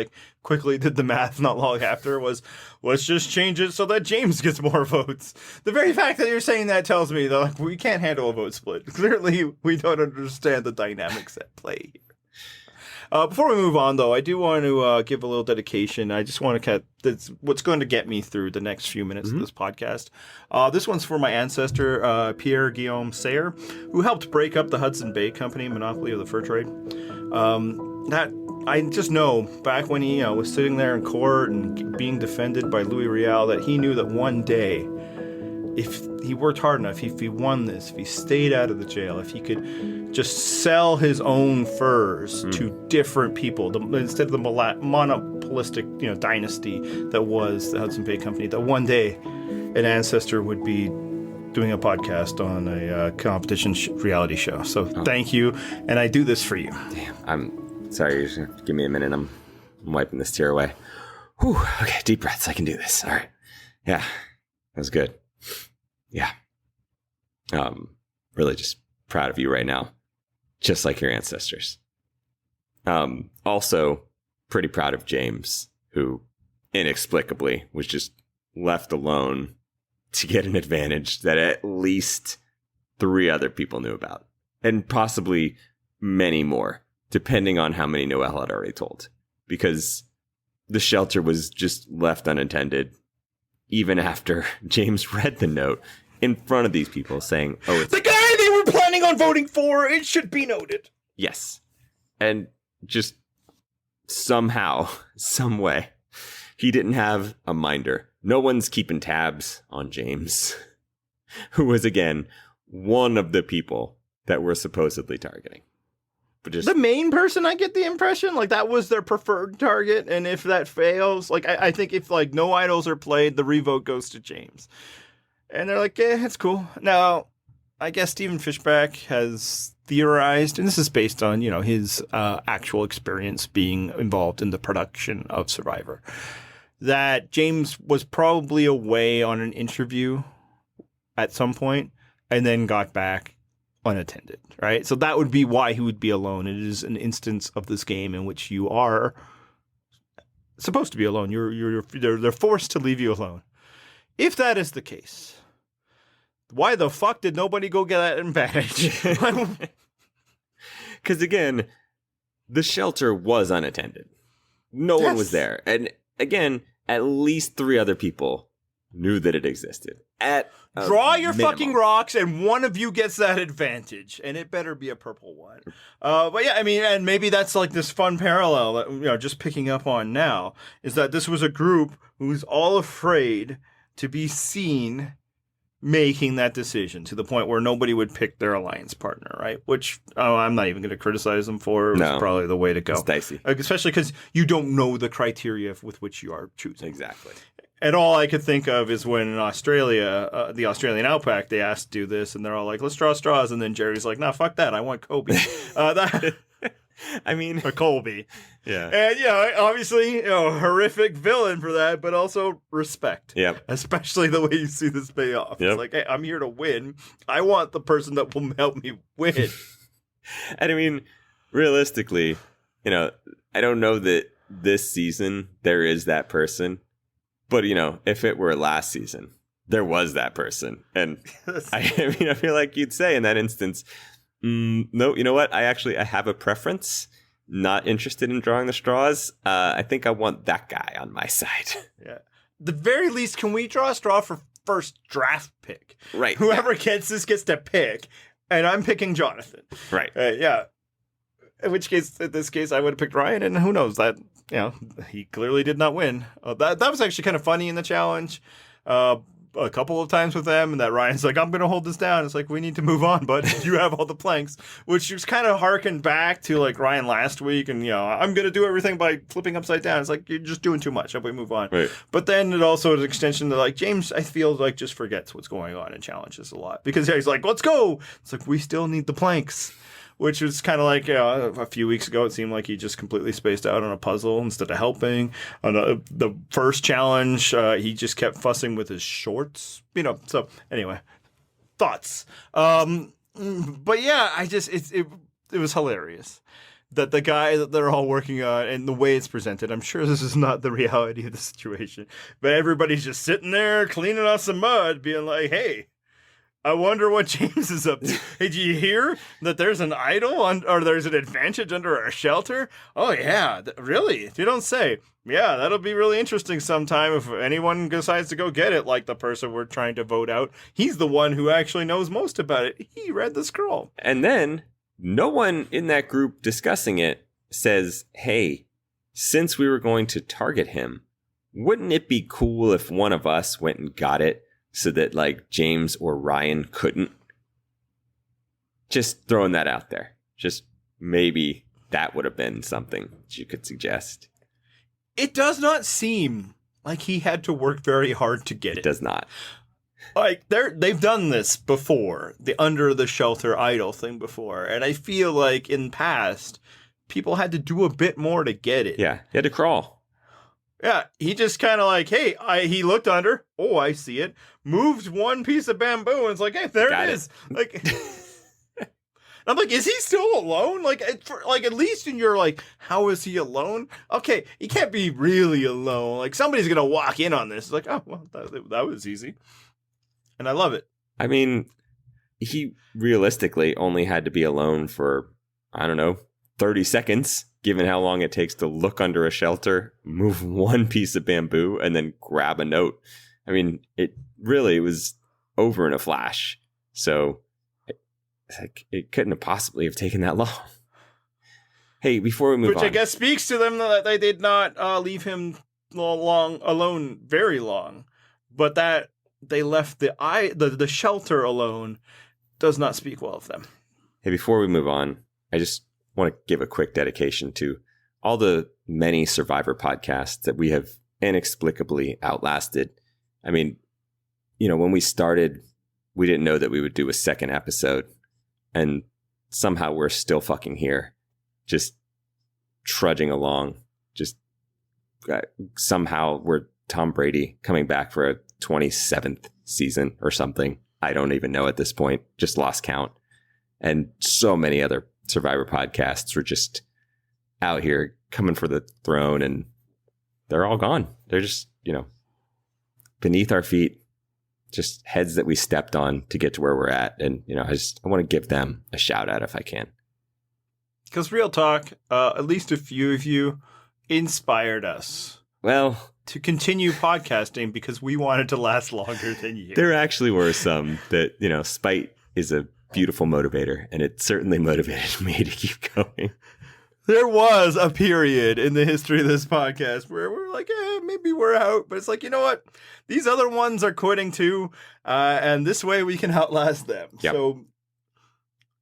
quickly did the math not long after was, let's just change it so that James gets more votes. The very fact that you're saying that tells me that we can't handle a vote split. Clearly, we don't understand the dynamics at play here. Before we move on, though, I do want to give a little dedication. I just want to that's what's going to get me through the next few minutes of this podcast. This one's for my ancestor, Pierre Guillaume Sayer, who helped break up the Hudson Bay Company monopoly of the fur trade. That I just know back when he was sitting there in court and being defended by Louis Riel, that he knew that one day, if he worked hard enough, if he won this, if he stayed out of the jail, if he could just sell his own furs to different people, instead of the monopolistic dynasty that was the Hudson Bay Company, that one day an ancestor would be doing a podcast on a competition reality show. So thank you, and I do this for you. Damn, I'm sorry. You're just gonna give me a minute. I'm wiping this tear away. Whew, okay, deep breaths. I can do this. All right. Yeah, that was good. Yeah. Really just proud of you right now. Just like your ancestors. Also pretty proud of James, who inexplicably was just left alone to get an advantage that at least 3 other people knew about, and possibly many more, depending on how many Noelle had already told, because the shelter was just left unattended even after James read the note in front of these people saying, oh, it's the guy they were planning on voting for, it should be noted. yes. And just somehow, some way, he didn't have a minder. No one's keeping tabs on James, who was, again, one of the people that we're supposedly targeting. But just the main person, I get the impression, like, that was their preferred target, and if that fails, like, I think if, like, no idols are played, the revote goes to James. And they're like, yeah, it's cool. Now, I guess Stephen Fishback has theorized, and this is based on, you know, his actual experience being involved in the production of Survivor, that James was probably away on an interview at some point and then got back unattended, right? So that would be why he would be alone. It is an instance of this game in which you are supposed to be alone. They're forced to leave you alone. If that is the case, why the fuck did nobody go get that advantage? Because, again, the shelter was unattended. No one was there. And, again, at least 3 other people knew that it existed. Draw your fucking rocks, and one of you gets that advantage, and it better be a purple one. But yeah, I mean, and maybe that's like this fun parallel that, you know, just picking up on now, is that this was a group who's all afraid to be seen making that decision to the point where nobody would pick their alliance partner, right? Which I'm not even going to criticize them for. It's probably the way to go. It's dicey. Especially because you don't know the criteria with which you are choosing. Exactly. And all I could think of is when in Australia, the Australian Outback, they asked to do this, and they're all like, let's draw straws. And then Jerry's like, nah, fuck that. I want Kobe. I mean, or Colby. Yeah. And, you know, obviously, you know, horrific villain for that, but also respect. Yep. Especially the way you see this pay off. Yep. It's like, hey, I'm here to win. I want the person that will help me win. And I mean, realistically, you know, I don't know that this season there is that person. But, you know, if it were last season, there was that person. And I mean, I feel like you'd say in that instance, no, you know what? I have a preference. Not interested in drawing the straws. I think I want that guy on my side. Yeah. The very least, can we draw a straw for first draft pick? Right. Whoever gets this gets to pick. And I'm picking Jonathan. Right. Yeah. In which case, in this case, I would have picked Ryan, and who knows, that, you know, he clearly did not win. That was actually kind of funny in the challenge. A couple of times with them, and that Ryan's like, I'm going to hold this down. It's like, we need to move on, but you have all the planks, which was kind of harkened back to like Ryan last week. And, you know, I'm going to do everything by flipping upside down. It's like, you're just doing too much. How about we move on? Right. But then it also is an extension to like James, I feel like, just forgets what's going on in challenges a lot, because he's like, let's go. It's like, we still need the planks. Which was kind of like, you know, a few weeks ago, it seemed like he just completely spaced out on a puzzle instead of helping. On the first challenge, he just kept fussing with his shorts. You know, so anyway, thoughts. But yeah, it was hilarious that the guy that they're all working on and the way it's presented, I'm sure this is not the reality of the situation, but everybody's just sitting there cleaning off some mud, being like, hey, I wonder what James is up to. Hey, did you hear that there's an idol or there's an advantage under our shelter? Oh, yeah. Really? If you don't say. Yeah, that'll be really interesting sometime if anyone decides to go get it, like the person we're trying to vote out. He's the one who actually knows most about it. He read the scroll. And then no one in that group discussing it says, hey, since we were going to target him, wouldn't it be cool if one of us went and got it? So that, like, James or Ryan couldn't. Just throwing that out there. Just maybe that would have been something that you could suggest. It does not seem like he had to work very hard to get it. It does not. Like, they've done this before. The under the shelter idol thing before. And I feel like in past, people had to do a bit more to get it. Yeah, you had to crawl. Yeah, he just kind of like, hey, he looked under. Oh, I see it. Moved one piece of bamboo, and it's like, hey, there it is. Like, I'm like, is he still alone? Like, at least in your like, how is he alone? Okay, he can't be really alone. Like, somebody's gonna walk in on this. It's like, oh, well, that was easy. and I love it. I mean, he realistically only had to be alone for, I don't know, 30 seconds, given how long it takes to look under a shelter, move one piece of bamboo, and then grab a note. I mean, it really was over in a flash. So it couldn't have possibly have taken that long. Hey, before we move on. Which I guess speaks to them that they did not leave him alone very long. But that they left the shelter alone does not speak well of them. Hey, before we move on, I just want to give a quick dedication to all the many Survivor podcasts that we have inexplicably outlasted. I mean, when we started, we didn't know that we would do a second episode, and somehow we're still fucking here, just trudging along. Just somehow we're Tom Brady coming back for a 27th season or something. I don't even know at this point, just lost count. And so many other Survivor podcasts were just out here coming for the throne, and they're all gone. They're just, beneath our feet, just heads that we stepped on to get to where we're at. And, I want to give them a shout out if I can. Because real talk, at least a few of you inspired us. Well, to continue podcasting because we wanted to last longer than you. There actually were some that, spite is a beautiful motivator, and it certainly motivated me to keep going. There was a period in the history of this podcast where we're like, maybe we're out. But it's like, you know what? These other ones are quitting too. And this way we can outlast them. Yep. So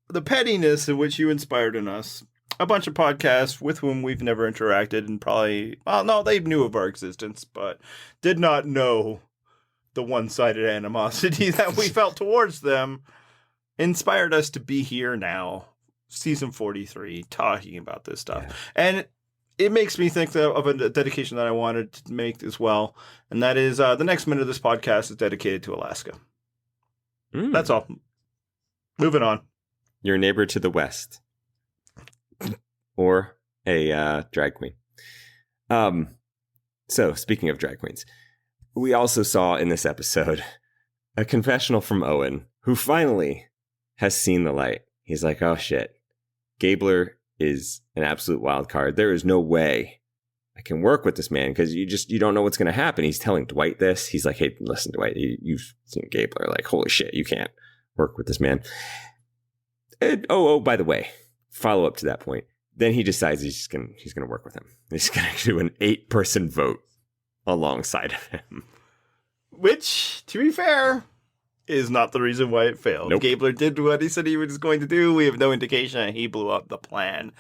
the pettiness in which you inspired in us, a bunch of podcasts with whom we've never interacted and probably, well, no, they knew of our existence, but did not know the one-sided animosity that we felt towards them, inspired us to be here now. Season 43, talking about this stuff. Yeah. And it makes me think of a dedication that I wanted to make as well. And that is the next minute of this podcast is dedicated to Alaska. That's all. Moving on. Your neighbor to the west. Or a drag queen. So, speaking of drag queens, we also saw in this episode a confessional from Owen, who finally has seen the light. He's like, oh shit. Gabler is an absolute wild card. There is no way I can work with this man because you don't know what's going to happen. He's telling Dwight this. He's like, hey, listen, Dwight, you've seen Gabler. Like, holy shit, you can't work with this man. And, by the way, follow up to that point. Then he decides he's going to work with him. He's going to do an 8-person vote alongside of him. Which, to be fair, is not the reason why it failed. Nope. Gabler did what he said he was going to do. We have no indication that he blew up the plan.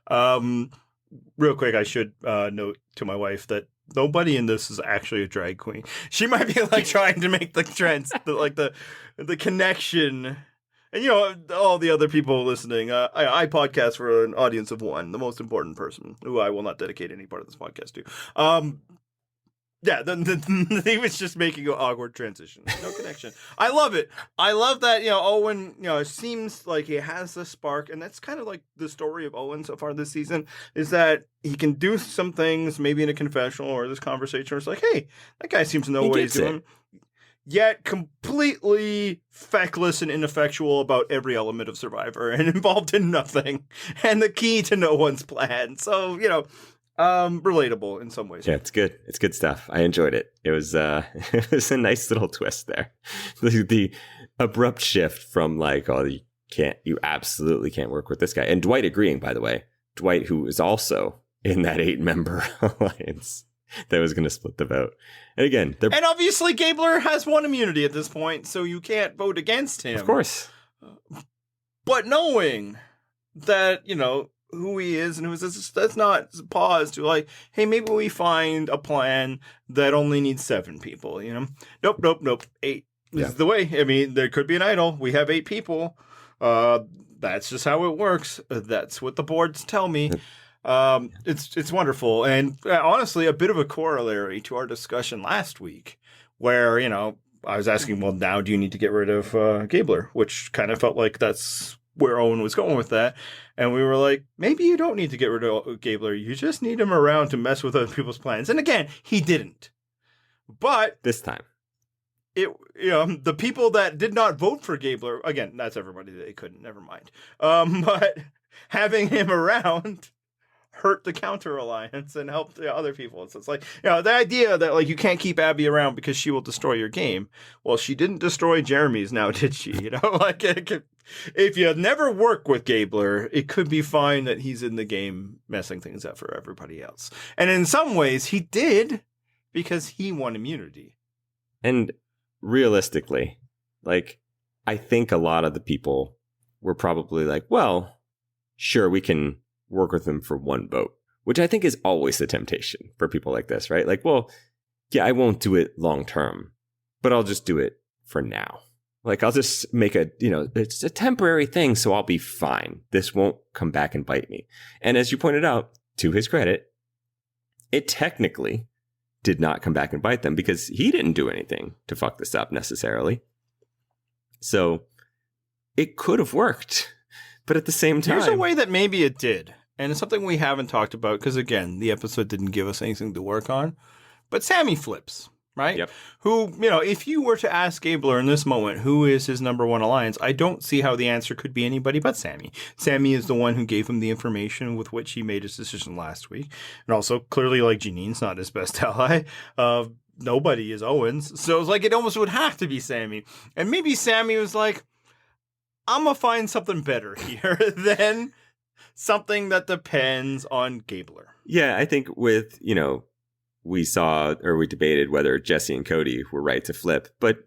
Real quick, I should note to my wife that nobody in this is actually a drag queen. She might be like trying to make the trends, the connection. And all the other people listening, I podcast for an audience of one, the most important person, who I will not dedicate any part of this podcast to. Yeah, he was just making an awkward transition. No connection. I love it. I love that, Owen, it seems like he has the spark, and that's kind of like the story of Owen so far this season, is that he can do some things, maybe in a confessional or this conversation, where it's like, hey, that guy seems to know what he's doing. Yet completely feckless and ineffectual about every element of Survivor and involved in nothing. And the key to no one's plan. So, relatable in some ways. Yeah, it's good. It's good stuff. I enjoyed it. It was it was a nice little twist there. The abrupt shift from like, oh, you absolutely can't work with this guy. And Dwight agreeing, by the way. Dwight, who is also in that 8-member alliance that was going to split the vote. And again, and obviously Gabler has one immunity at this point, so you can't vote against him. Of course. But knowing that, who he is and who is, that's not pause to like, hey, maybe we find a plan that only needs 7 people, Nope. 8 is the way. I mean, there could be an idol. We have 8 people. That's just how it works. That's what the boards tell me. It's wonderful. And honestly, a bit of a corollary to our discussion last week where, I was asking, well, now do you need to get rid of Gabler? Which kind of felt like that's where Owen was going with that. And we were like, maybe you don't need to get rid of Gabler. You just need him around to mess with other people's plans. And again, he didn't. But this time. the people that did not vote for Gabler, again, that's everybody that they couldn't, never mind. But having him around hurt the counter alliance and helped the other people. So it's like, the idea that like you can't keep Abby around because she will destroy your game. Well, she didn't destroy Jeremy's now, did she? Like if you never work with Gabler, it could be fine that he's in the game messing things up for everybody else. And in some ways he did because he won immunity. And realistically, like, I think a lot of the people were probably like, well, sure, we can work with him for one vote, which I think is always the temptation for people like this, right? Like, well, yeah, I won't do it long term, but I'll just do it for now. Like, I'll just make it's a temporary thing, so I'll be fine. This won't come back and bite me. And as you pointed out, to his credit, it technically did not come back and bite them because he didn't do anything to fuck this up necessarily. So it could have worked. But at the same time, there's a way that maybe it did. And it's something we haven't talked about because, again, the episode didn't give us anything to work on. But Sami flips, right? Yep. Who, if you were to ask Gabler in this moment, who is his number one alliance, I don't see how the answer could be anybody but Sami. Sami is the one who gave him the information with which he made his decision last week. And also, clearly, like, Janine's not his best ally. Nobody is Owen's. So it's like it almost would have to be Sami. And maybe Sami was like, I'm going to find something better here than something that depends on Gabler. Yeah, I think with, we debated whether Jesse and Cody were right to flip. But,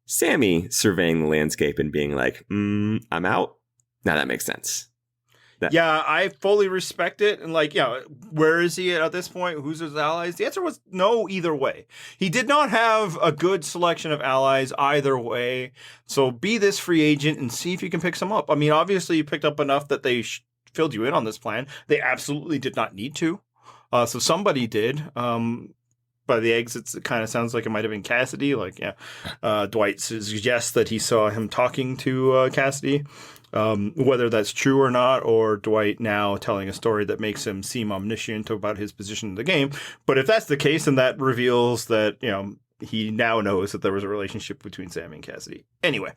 Sami surveying the landscape and being like, I'm out. Now that makes sense. Yeah, I fully respect it. And like, where is he at this point? Who's his allies? The answer was no either way. He did not have a good selection of allies either way. So be this free agent and see if you can pick some up. I mean, obviously you picked up enough that they filled you in on this plan. They absolutely did not need to. So somebody did. By the exits, it kind of sounds like it might have been Cassidy. Like, Dwight suggests that he saw him talking to Cassidy. Whether that's true or not, or Dwight now telling a story that makes him seem omniscient about his position in the game. But if that's the case, then that reveals that, he now knows that there was a relationship between Sami and Cassidy. Anyway,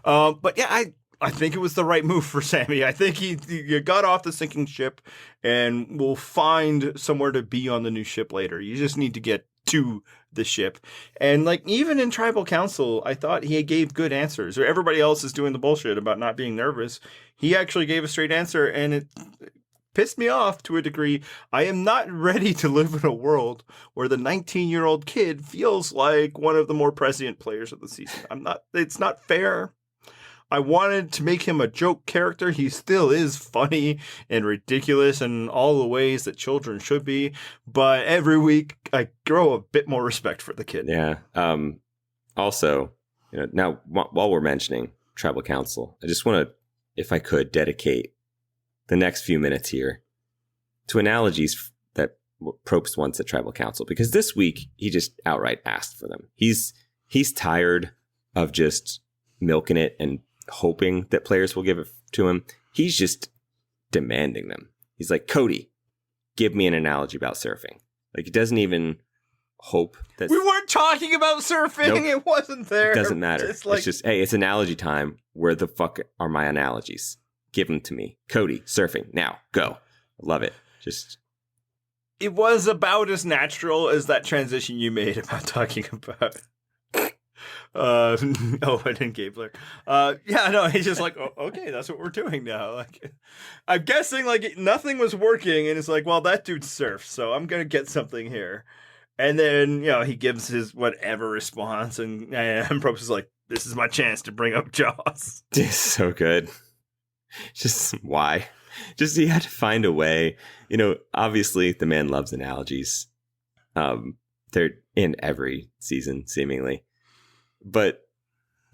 but yeah, I think it was the right move for Sami. I think he got off the sinking ship and will find somewhere to be on the new ship later. You just need to get to the ship. And like, even in tribal council, I thought he gave good answers. Or everybody else is doing the bullshit about not being nervous. He actually gave a straight answer, and it pissed me off to a degree. I am not ready to live in a world where the 19-year-old kid feels like one of the more prescient players of the season. It's not fair. I wanted to make him a joke character. He still is funny and ridiculous in all the ways that children should be. But every week I grow a bit more respect for the kid. Yeah. Also, now while we're mentioning tribal council, I just want to, if I could, dedicate the next few minutes here to analogies that Probst wants at tribal council, because this week he just outright asked for them. He's tired of just milking it and hoping that players will give it to him. He's just demanding them. He's like, Cody, give me an analogy about surfing. Like, he doesn't even hope that we weren't talking about surfing. Nope. It wasn't there. It doesn't matter. It's just, hey, it's analogy time. Where the fuck are my analogies? Give them to me. Cody, surfing now. Go. Love it. It was about as natural as that transition you made about talking about Owen and Gabler. He's just like, okay, that's what we're doing now. Like, I'm guessing like nothing was working, and it's like, well, that dude surfs, so I'm gonna get something here. And then he gives his whatever response, and Probst is like, this is my chance to bring up Jaws. It's so good. Just why? Just he had to find a way. Obviously the man loves analogies. They're in every season seemingly. But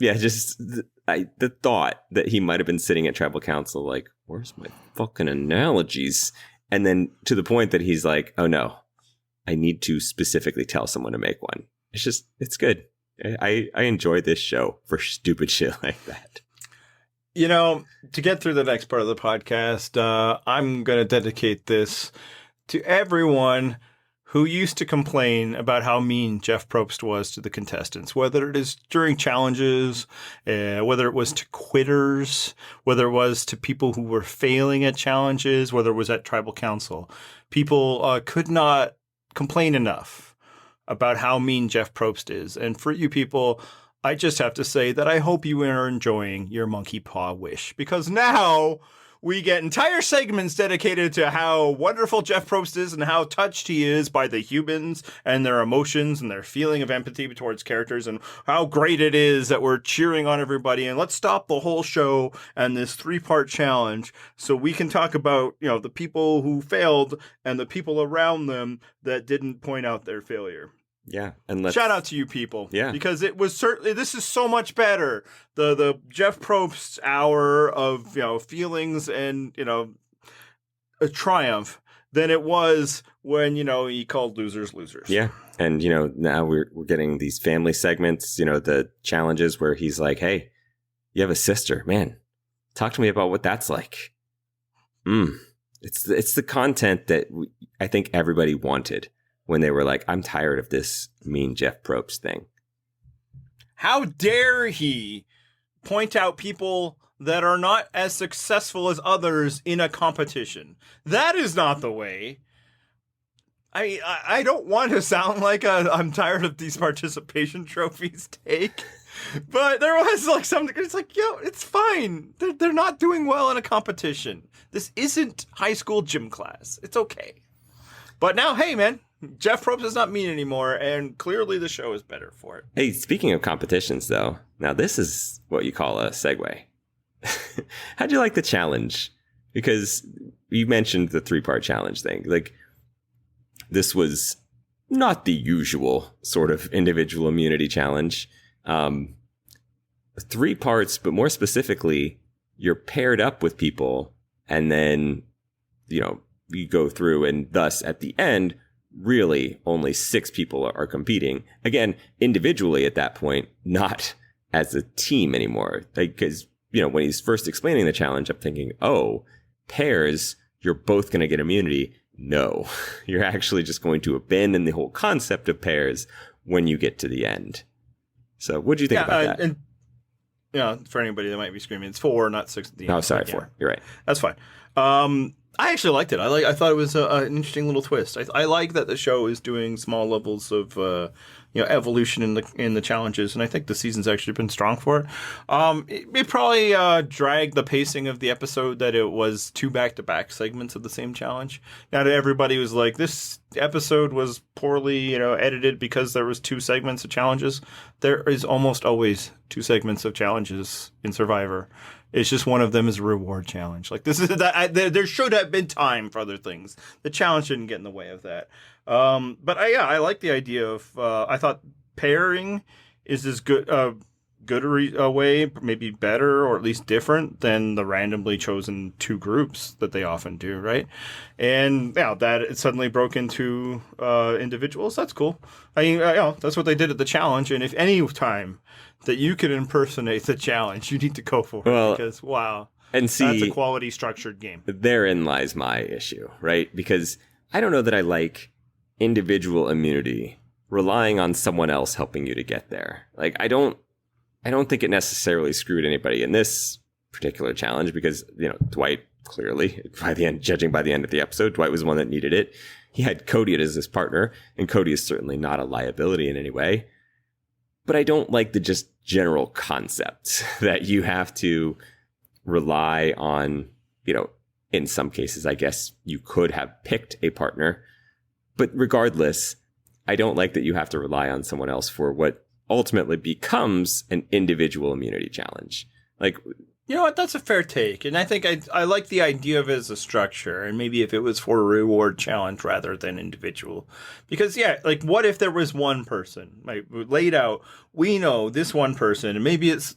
yeah, just the thought that he might have been sitting at tribal council like, where's my fucking analogies? And then to the point that he's like, oh no, I need to specifically tell someone to make one. It's good. I enjoy this show for stupid shit like that. To get through the next part of the podcast, I'm going to dedicate this to everyone who used to complain about how mean Jeff Probst was to the contestants, whether it is during challenges, whether it was to quitters, whether it was to people who were failing at challenges, whether it was at tribal council. People could not complain enough about how mean Jeff Probst is. And for you people, I just have to say that I hope you are enjoying your monkey paw wish, because now we get entire segments dedicated to how wonderful Jeff Probst is and how touched he is by the humans and their emotions and their feeling of empathy towards characters, and how great it is that we're cheering on everybody. And let's stop the whole show and this 3-part challenge so we can talk about, the people who failed and the people around them that didn't point out their failure. Yeah, and shout out to you people. Yeah, because it was certainly, this is so much better. The Jeff Probst hour of feelings and a triumph than it was when he called losers losers. Yeah, and now we're getting these family segments. The challenges where he's like, "Hey, you have a sister, man. Talk to me about what that's like." It's the content that I think everybody wanted when they were like, I'm tired of this mean Jeff Probst thing. How dare he point out people that are not as successful as others in a competition? That is not the way. I don't want to sound like I'm tired of these participation trophies take, but there was like something, it's like, it's fine. They're not doing well in a competition. This isn't high school gym class. It's okay. But now, hey, man, Jeff Probst is not mean anymore, and clearly the show is better for it. Hey, speaking of competitions, though, now this is what you call a segue. How'd you like the challenge? Because you mentioned the 3-part challenge thing. Like, this was not the usual sort of individual immunity challenge. 3 parts, but more specifically, you're paired up with people, and then, you go through, and thus at the end, really only 6 people are competing. Again, individually at that point, not as a team anymore. Because, when he's first explaining the challenge, I'm thinking, oh, pairs, you're both going to get immunity. No, you're actually just going to abandon the whole concept of pairs when you get to the end. So what do you think about that? And, for anybody that might be screaming, it's 4, not 6 at the end. Oh, sorry, 4. You're right. That's fine. I actually liked it. I thought it was an interesting little twist. I like that the show is doing small levels of evolution in the challenges, and I think the season's actually been strong for it. It probably dragged the pacing of the episode that it was 2 back-to-back segments of the same challenge. Now that everybody was like, this episode was poorly edited because there was 2 segments of challenges. There is almost always 2 segments of challenges in Survivor. It's just one of them is a reward challenge. Like, this is that there should have been time for other things. The challenge shouldn't get in the way of that. But I like the idea of. I thought pairing is as good a way, maybe better or at least different than the randomly chosen 2 groups that they often do, right? And that it suddenly broke into individuals. That's cool. I mean, that's what they did at the challenge. And if any time that you could impersonate the challenge, you need to go for it, because and see, that's a quality structured game. Therein lies my issue, right? Because I don't know that I like individual immunity relying on someone else helping you to get there. Like, I don't think it necessarily screwed anybody in this particular challenge, because Dwight, clearly judging by the end of the episode, Dwight was the one that needed it. He had Cody as his partner, and Cody is certainly not a liability in any way. But I don't like the just general concept that you have to rely on, in some cases, I guess you could have picked a partner. But regardless, I don't like that you have to rely on someone else for what ultimately becomes an individual immunity challenge. Like, you know what? That's a fair take. And I think I like the idea of it as a structure. And maybe if it was for a reward challenge rather than individual. Because, like, what if there was one person, like, laid out, we know this one person, and maybe it's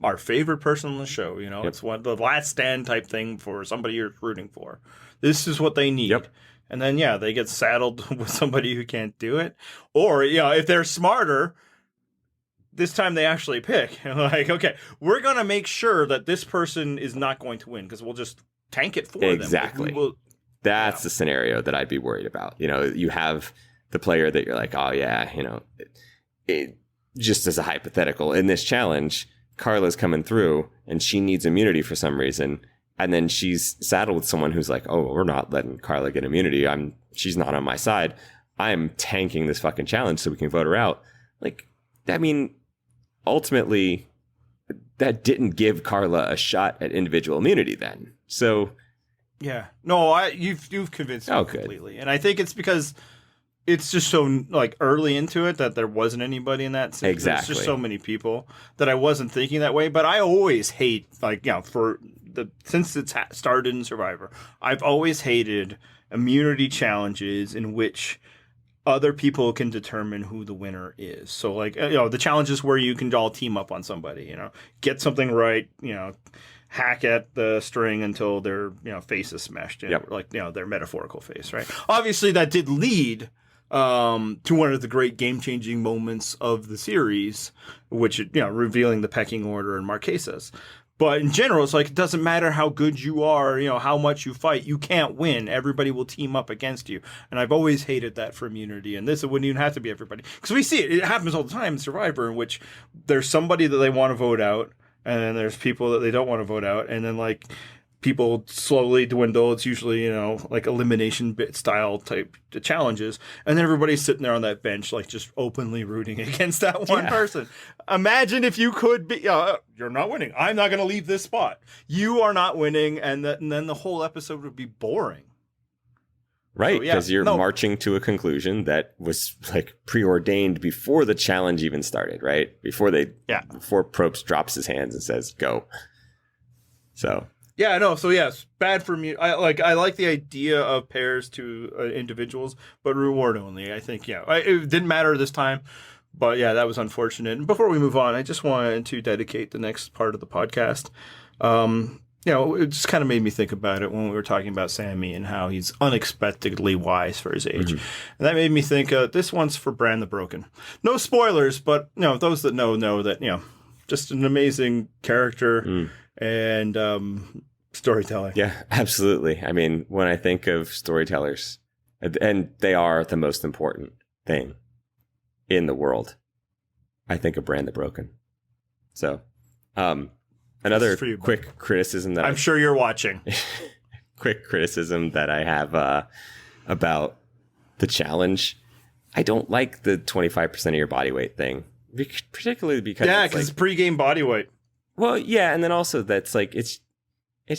our favorite person on the show, Yep. It's the last stand type thing for somebody you're rooting for. This is what they need. Yep. And then, they get saddled with somebody who can't do it. Or, if they're smarter, this time they actually pick. Like, okay, we're going to make sure that this person is not going to win because we'll just tank it for them. Exactly. That's the scenario that I'd be worried about. You have the player that you're like, oh yeah, it just as a hypothetical in this challenge, Carla's coming through and she needs immunity for some reason. And then she's saddled with someone who's like, oh, we're not letting Carla get immunity. She's not on my side. I'm tanking this fucking challenge so we can vote her out. Like, I mean, ultimately, that didn't give Carla a shot at individual immunity then. So, yeah, no, you've convinced me completely, and I think it's because it's just so like early into it that there wasn't anybody in that scene. Exactly. There's just so many people that I wasn't thinking that way. But I always hate since it's started in Survivor, I've always hated immunity challenges in which other people can determine who the winner is. So like, the challenges where you can all team up on somebody, get something right, hack at the string until their, face is smashed in, like, their metaphorical face, right? Obviously that did lead to one of the great game-changing moments of the series, which, revealing the pecking order in Marquesas. But in general, it's like, it doesn't matter how good you are, how much you fight, you can't win. Everybody will team up against you. And I've always hated that for immunity. And this, it wouldn't even have to be everybody. Because we see it. It happens all the time in Survivor, in which there's somebody that they want to vote out, and then there's people that they don't want to vote out. And then, like, people slowly dwindle. It's usually, like elimination bit style type challenges. And then everybody's sitting there on that bench, like just openly rooting against that one person. Imagine if you could be, you're not winning. I'm not going to leave this spot. You are not winning. And then the whole episode would be boring. Right. Because you're marching to a conclusion that was like preordained before the challenge even started, right? Before Probst drops his hands and says, go. So. Yeah, I know. So yes, bad for me. I like the idea of pairs to individuals, but reward only. I think it didn't matter this time, but yeah, that was unfortunate. And before we move on, I just wanted to dedicate the next part of the podcast. It just kind of made me think about it when we were talking about Sami and how he's unexpectedly wise for his age, and that made me think this one's for Bran the Broken. No spoilers, but those that know that just an amazing character and storytelling. Yeah, absolutely. I mean, when I think of storytellers, and they are the most important thing in the world, I think of Bran the Broken. So, another quick criticism that I'm sure you're watching. Quick criticism that I have about the challenge. I don't like the 25% of your body weight thing, particularly because it's pre-game body weight. Well, yeah, and then also that's like it's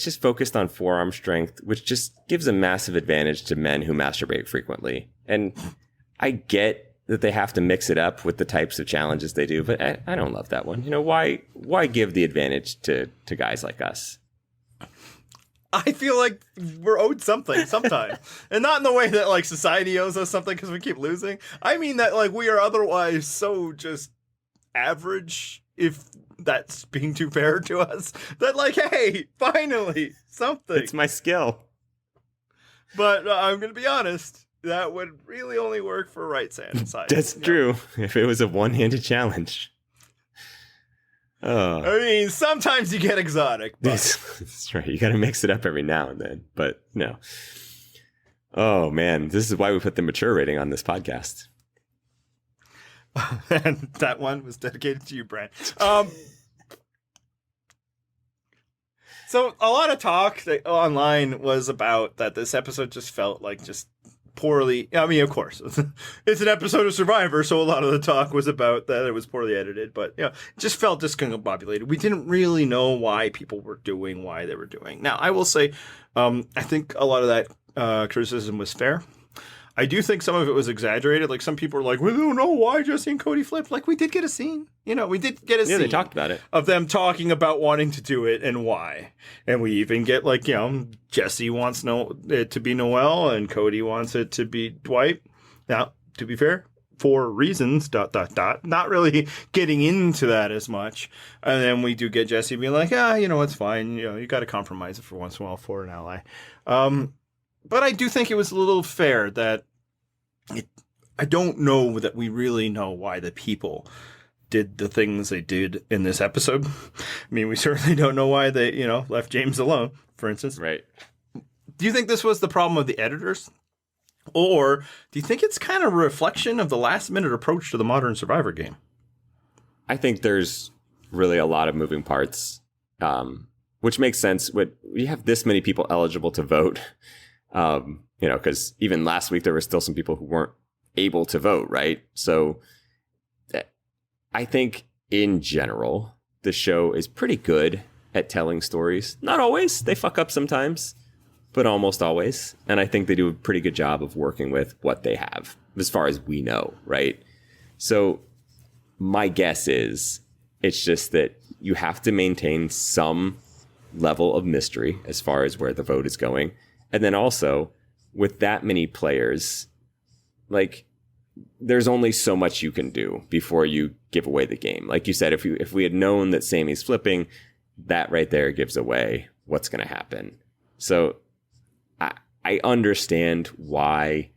just focused on forearm strength, which just gives a massive advantage to men who masturbate frequently. And I get that they have to mix it up with the types of challenges they do, but I don't love that one. Why give the advantage to guys like us? I feel like we're owed something sometime. And not in the way that like society owes us something because we keep losing. I mean that like we are otherwise so just average, if that's being too fair to us, that like, hey, finally something. It's my skill. But I'm going to be honest, that would really only work for right side. That's true. If it was a one-handed challenge. Oh. I mean, sometimes you get exotic. But... That's right. You got to mix it up every now and then. But no. Oh, man. This is why we put the mature rating on this podcast. And that one was dedicated to you, Brent. So a lot of talk online was about that this episode just felt like just poorly. I mean, of course, it's an episode of Survivor, so a lot of the talk was about that it was poorly edited, but it just felt discombobulated. We didn't really know why people were doing why they were doing. Now, I will say, I think a lot of that criticism was fair. I do think some of it was exaggerated. Like some people were like, "We don't know why Jesse and Cody flipped." Like we did get a scene, we did get a scene. Yeah, they talked about it of them talking about wanting to do it and why. And we even get like, Jesse wants it to be Noelle and Cody wants it to be Dwight. Now, to be fair, for reasons, ... Not really getting into that as much. And then we do get Jesse being like, it's fine. You got to compromise it for once in a while for an ally. But I do think it was a little fair that I don't know that we really know why the people did the things they did in this episode. I mean, we certainly don't know why they, left James alone, for instance. Right. Do you think this was the problem of the editors? Or do you think it's kind of a reflection of the last-minute approach to the modern Survivor game? I think there's really a lot of moving parts, which makes sense when we have this many people eligible to vote. Because even last week there were still some people who weren't able to vote, right? So I think in general, the show is pretty good at telling stories. Not always. They fuck up sometimes, but almost always. And I think they do a pretty good job of working with what they have, as far as we know, right? So my guess is it's just that you have to maintain some level of mystery as far as where the vote is going. And then also, with that many players, like, there's only so much you can do before you give away the game. Like you said, if we had known that Sami's flipping, that right there gives away what's going to happen. So I understand why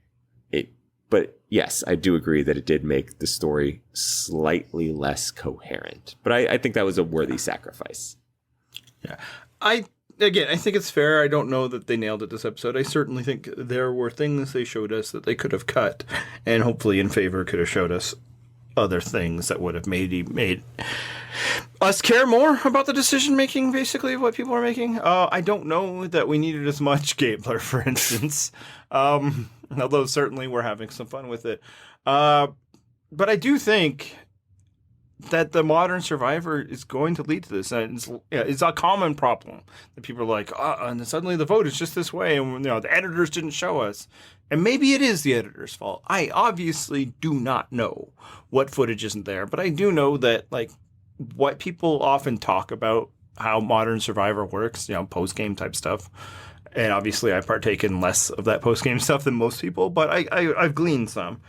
but yes, I do agree that it did make the story slightly less coherent. But I think that was a worthy sacrifice. Yeah. I think it's fair. I don't know that they nailed it this episode. I certainly think there were things they showed us that they could have cut, and hopefully in favor could have showed us other things that would have made us care more about the decision making, basically, of what people are making. I don't know that we needed as much Gabler, for instance. Although certainly we're having some fun with it. But I do think that the modern Survivor is going to lead to this. And it's a common problem that people are like, and then suddenly the vote is just this way. And the editors didn't show us. And maybe it is the editor's fault. I obviously do not know what footage isn't there. But I do know that, like, what people often talk about how modern Survivor works, post-game type stuff. And obviously I partake in less of that post-game stuff than most people, but I've gleaned some.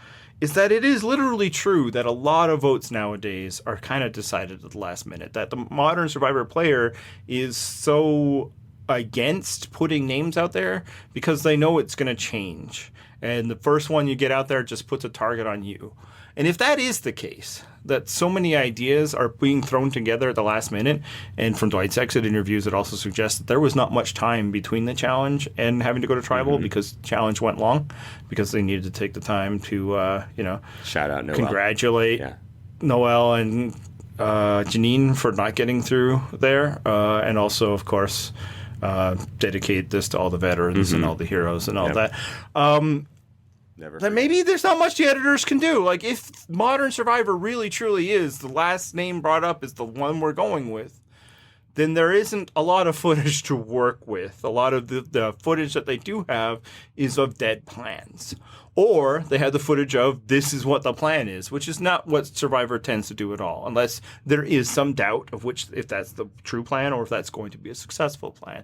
Is that it is literally true that a lot of votes nowadays are kind of decided at the last minute. That the modern Survivor player is so against putting names out there because they know it's going to change. And the first one you get out there just puts a target on you. And if that is the case, that so many ideas are being thrown together at the last minute, and from Dwight's exit interviews, it also suggests that there was not much time between the challenge and having to go to tribal because challenge went long, because they needed to take the time to, shout out Noelle. Congratulate Noelle and Janine for not getting through there, and also, of course, dedicate this to all the veterans and all the heroes and all that. That maybe there's not much the editors can do. Like, if Modern Survivor really truly is the last name brought up is the one we're going with, then there isn't a lot of footage to work with. A lot of the footage that they do have is of dead plans. Or they have the footage of this is what the plan is, which is not what Survivor tends to do at all, unless there is some doubt of which if that's the true plan or if that's going to be a successful plan.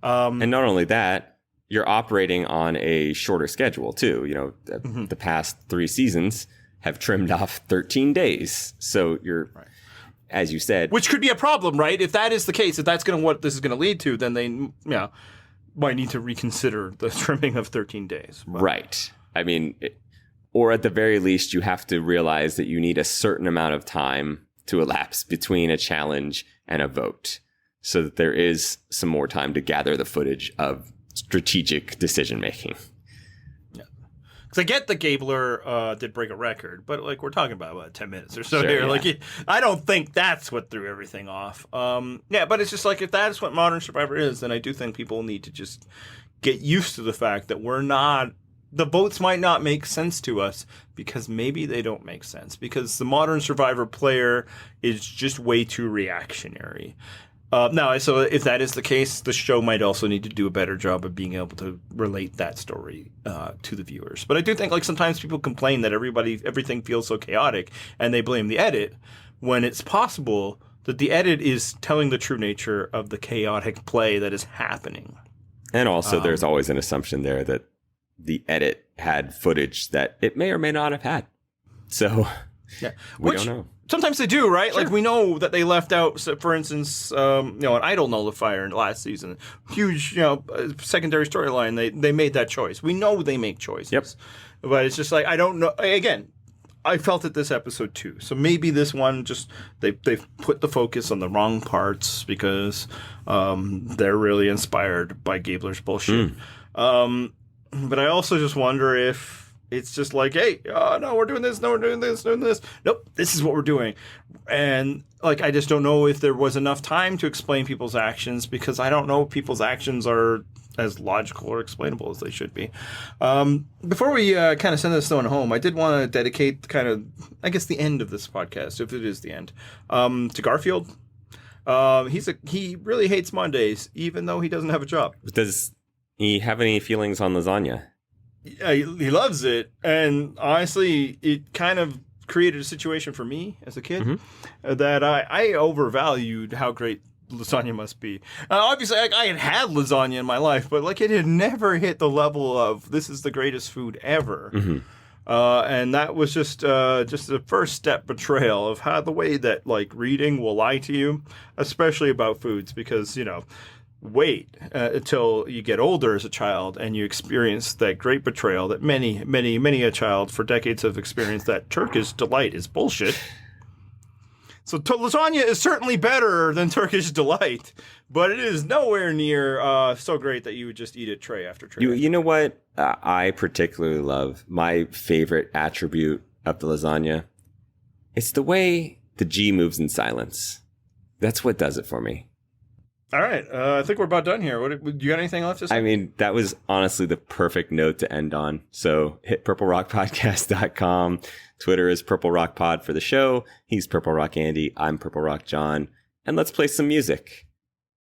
And not only that, you're operating on a shorter schedule too. The past 3 seasons have trimmed off 13 days. So you're, as you said, which could be a problem, right? If that is the case, if that's what this is going to lead to, then they might need to reconsider the trimming of 13 days. But. Right. I mean, or at the very least, you have to realize that you need a certain amount of time to elapse between a challenge and a vote so that there is some more time to gather the footage of strategic decision making. Yeah, because I get the Gabler did break a record, but like we're talking about 10 minutes or so here. Yeah. Like, I don't think that's what threw everything off. But it's just like if that is what Modern Survivor is, then I do think people need to just get used to the fact that the votes might not make sense to us because maybe they don't make sense because the Modern Survivor player is just way too reactionary. So if that is the case, the show might also need to do a better job of being able to relate that story to the viewers. But I do think like sometimes people complain that everything feels so chaotic and they blame the edit when it's possible that the edit is telling the true nature of the chaotic play that is happening. And also there's always an assumption there that the edit had footage that it may or may not have had. So we don't know. Sometimes they do, right? Sure. Like, we know that they left out, for instance, an idol nullifier in last season. Huge, secondary storyline. They made that choice. We know they make choices. Yep. But it's just like, I don't know. Again, I felt it this episode too. So maybe this one just, they've put the focus on the wrong parts because they're really inspired by Gabler's bullshit. but I also just wonder if it's just like, hey, no, we're doing this, no, we're doing this, doing this. Nope, this is what we're doing. And like, I just don't know if there was enough time to explain people's actions, because I don't know if people's actions are as logical or explainable as they should be. Before we kind of send this one home, I did want to dedicate kind of, I guess, the end of this podcast, if it is the end, to Garfield. He really hates Mondays, even though he doesn't have a job. Does he have any feelings on lasagna? He loves it, and honestly, it kind of created a situation for me as a kid that I overvalued how great lasagna must be. Obviously, I had lasagna in my life, but like, it had never hit the level of this is the greatest food ever. And that was just the first step betrayal of how the way that like reading will lie to you, especially about foods, because, you know, wait until you get older as a child and you experience that great betrayal that many a child for decades have experienced, that Turkish delight is bullshit. So lasagna is certainly better than Turkish delight, but it is nowhere near so great that you would just eat it tray after tray. You know what I particularly love? My favorite attribute of the lasagna? It's the way the G moves in silence. That's what does it for me. All right. I think we're about done here. Do you got anything left to say? I mean, that was honestly the perfect note to end on. So hit purplerockpodcast.com. Twitter is Purple Rock Pod for the show. He's Purple Rock Andy. I'm Purple Rock John. And let's play some music.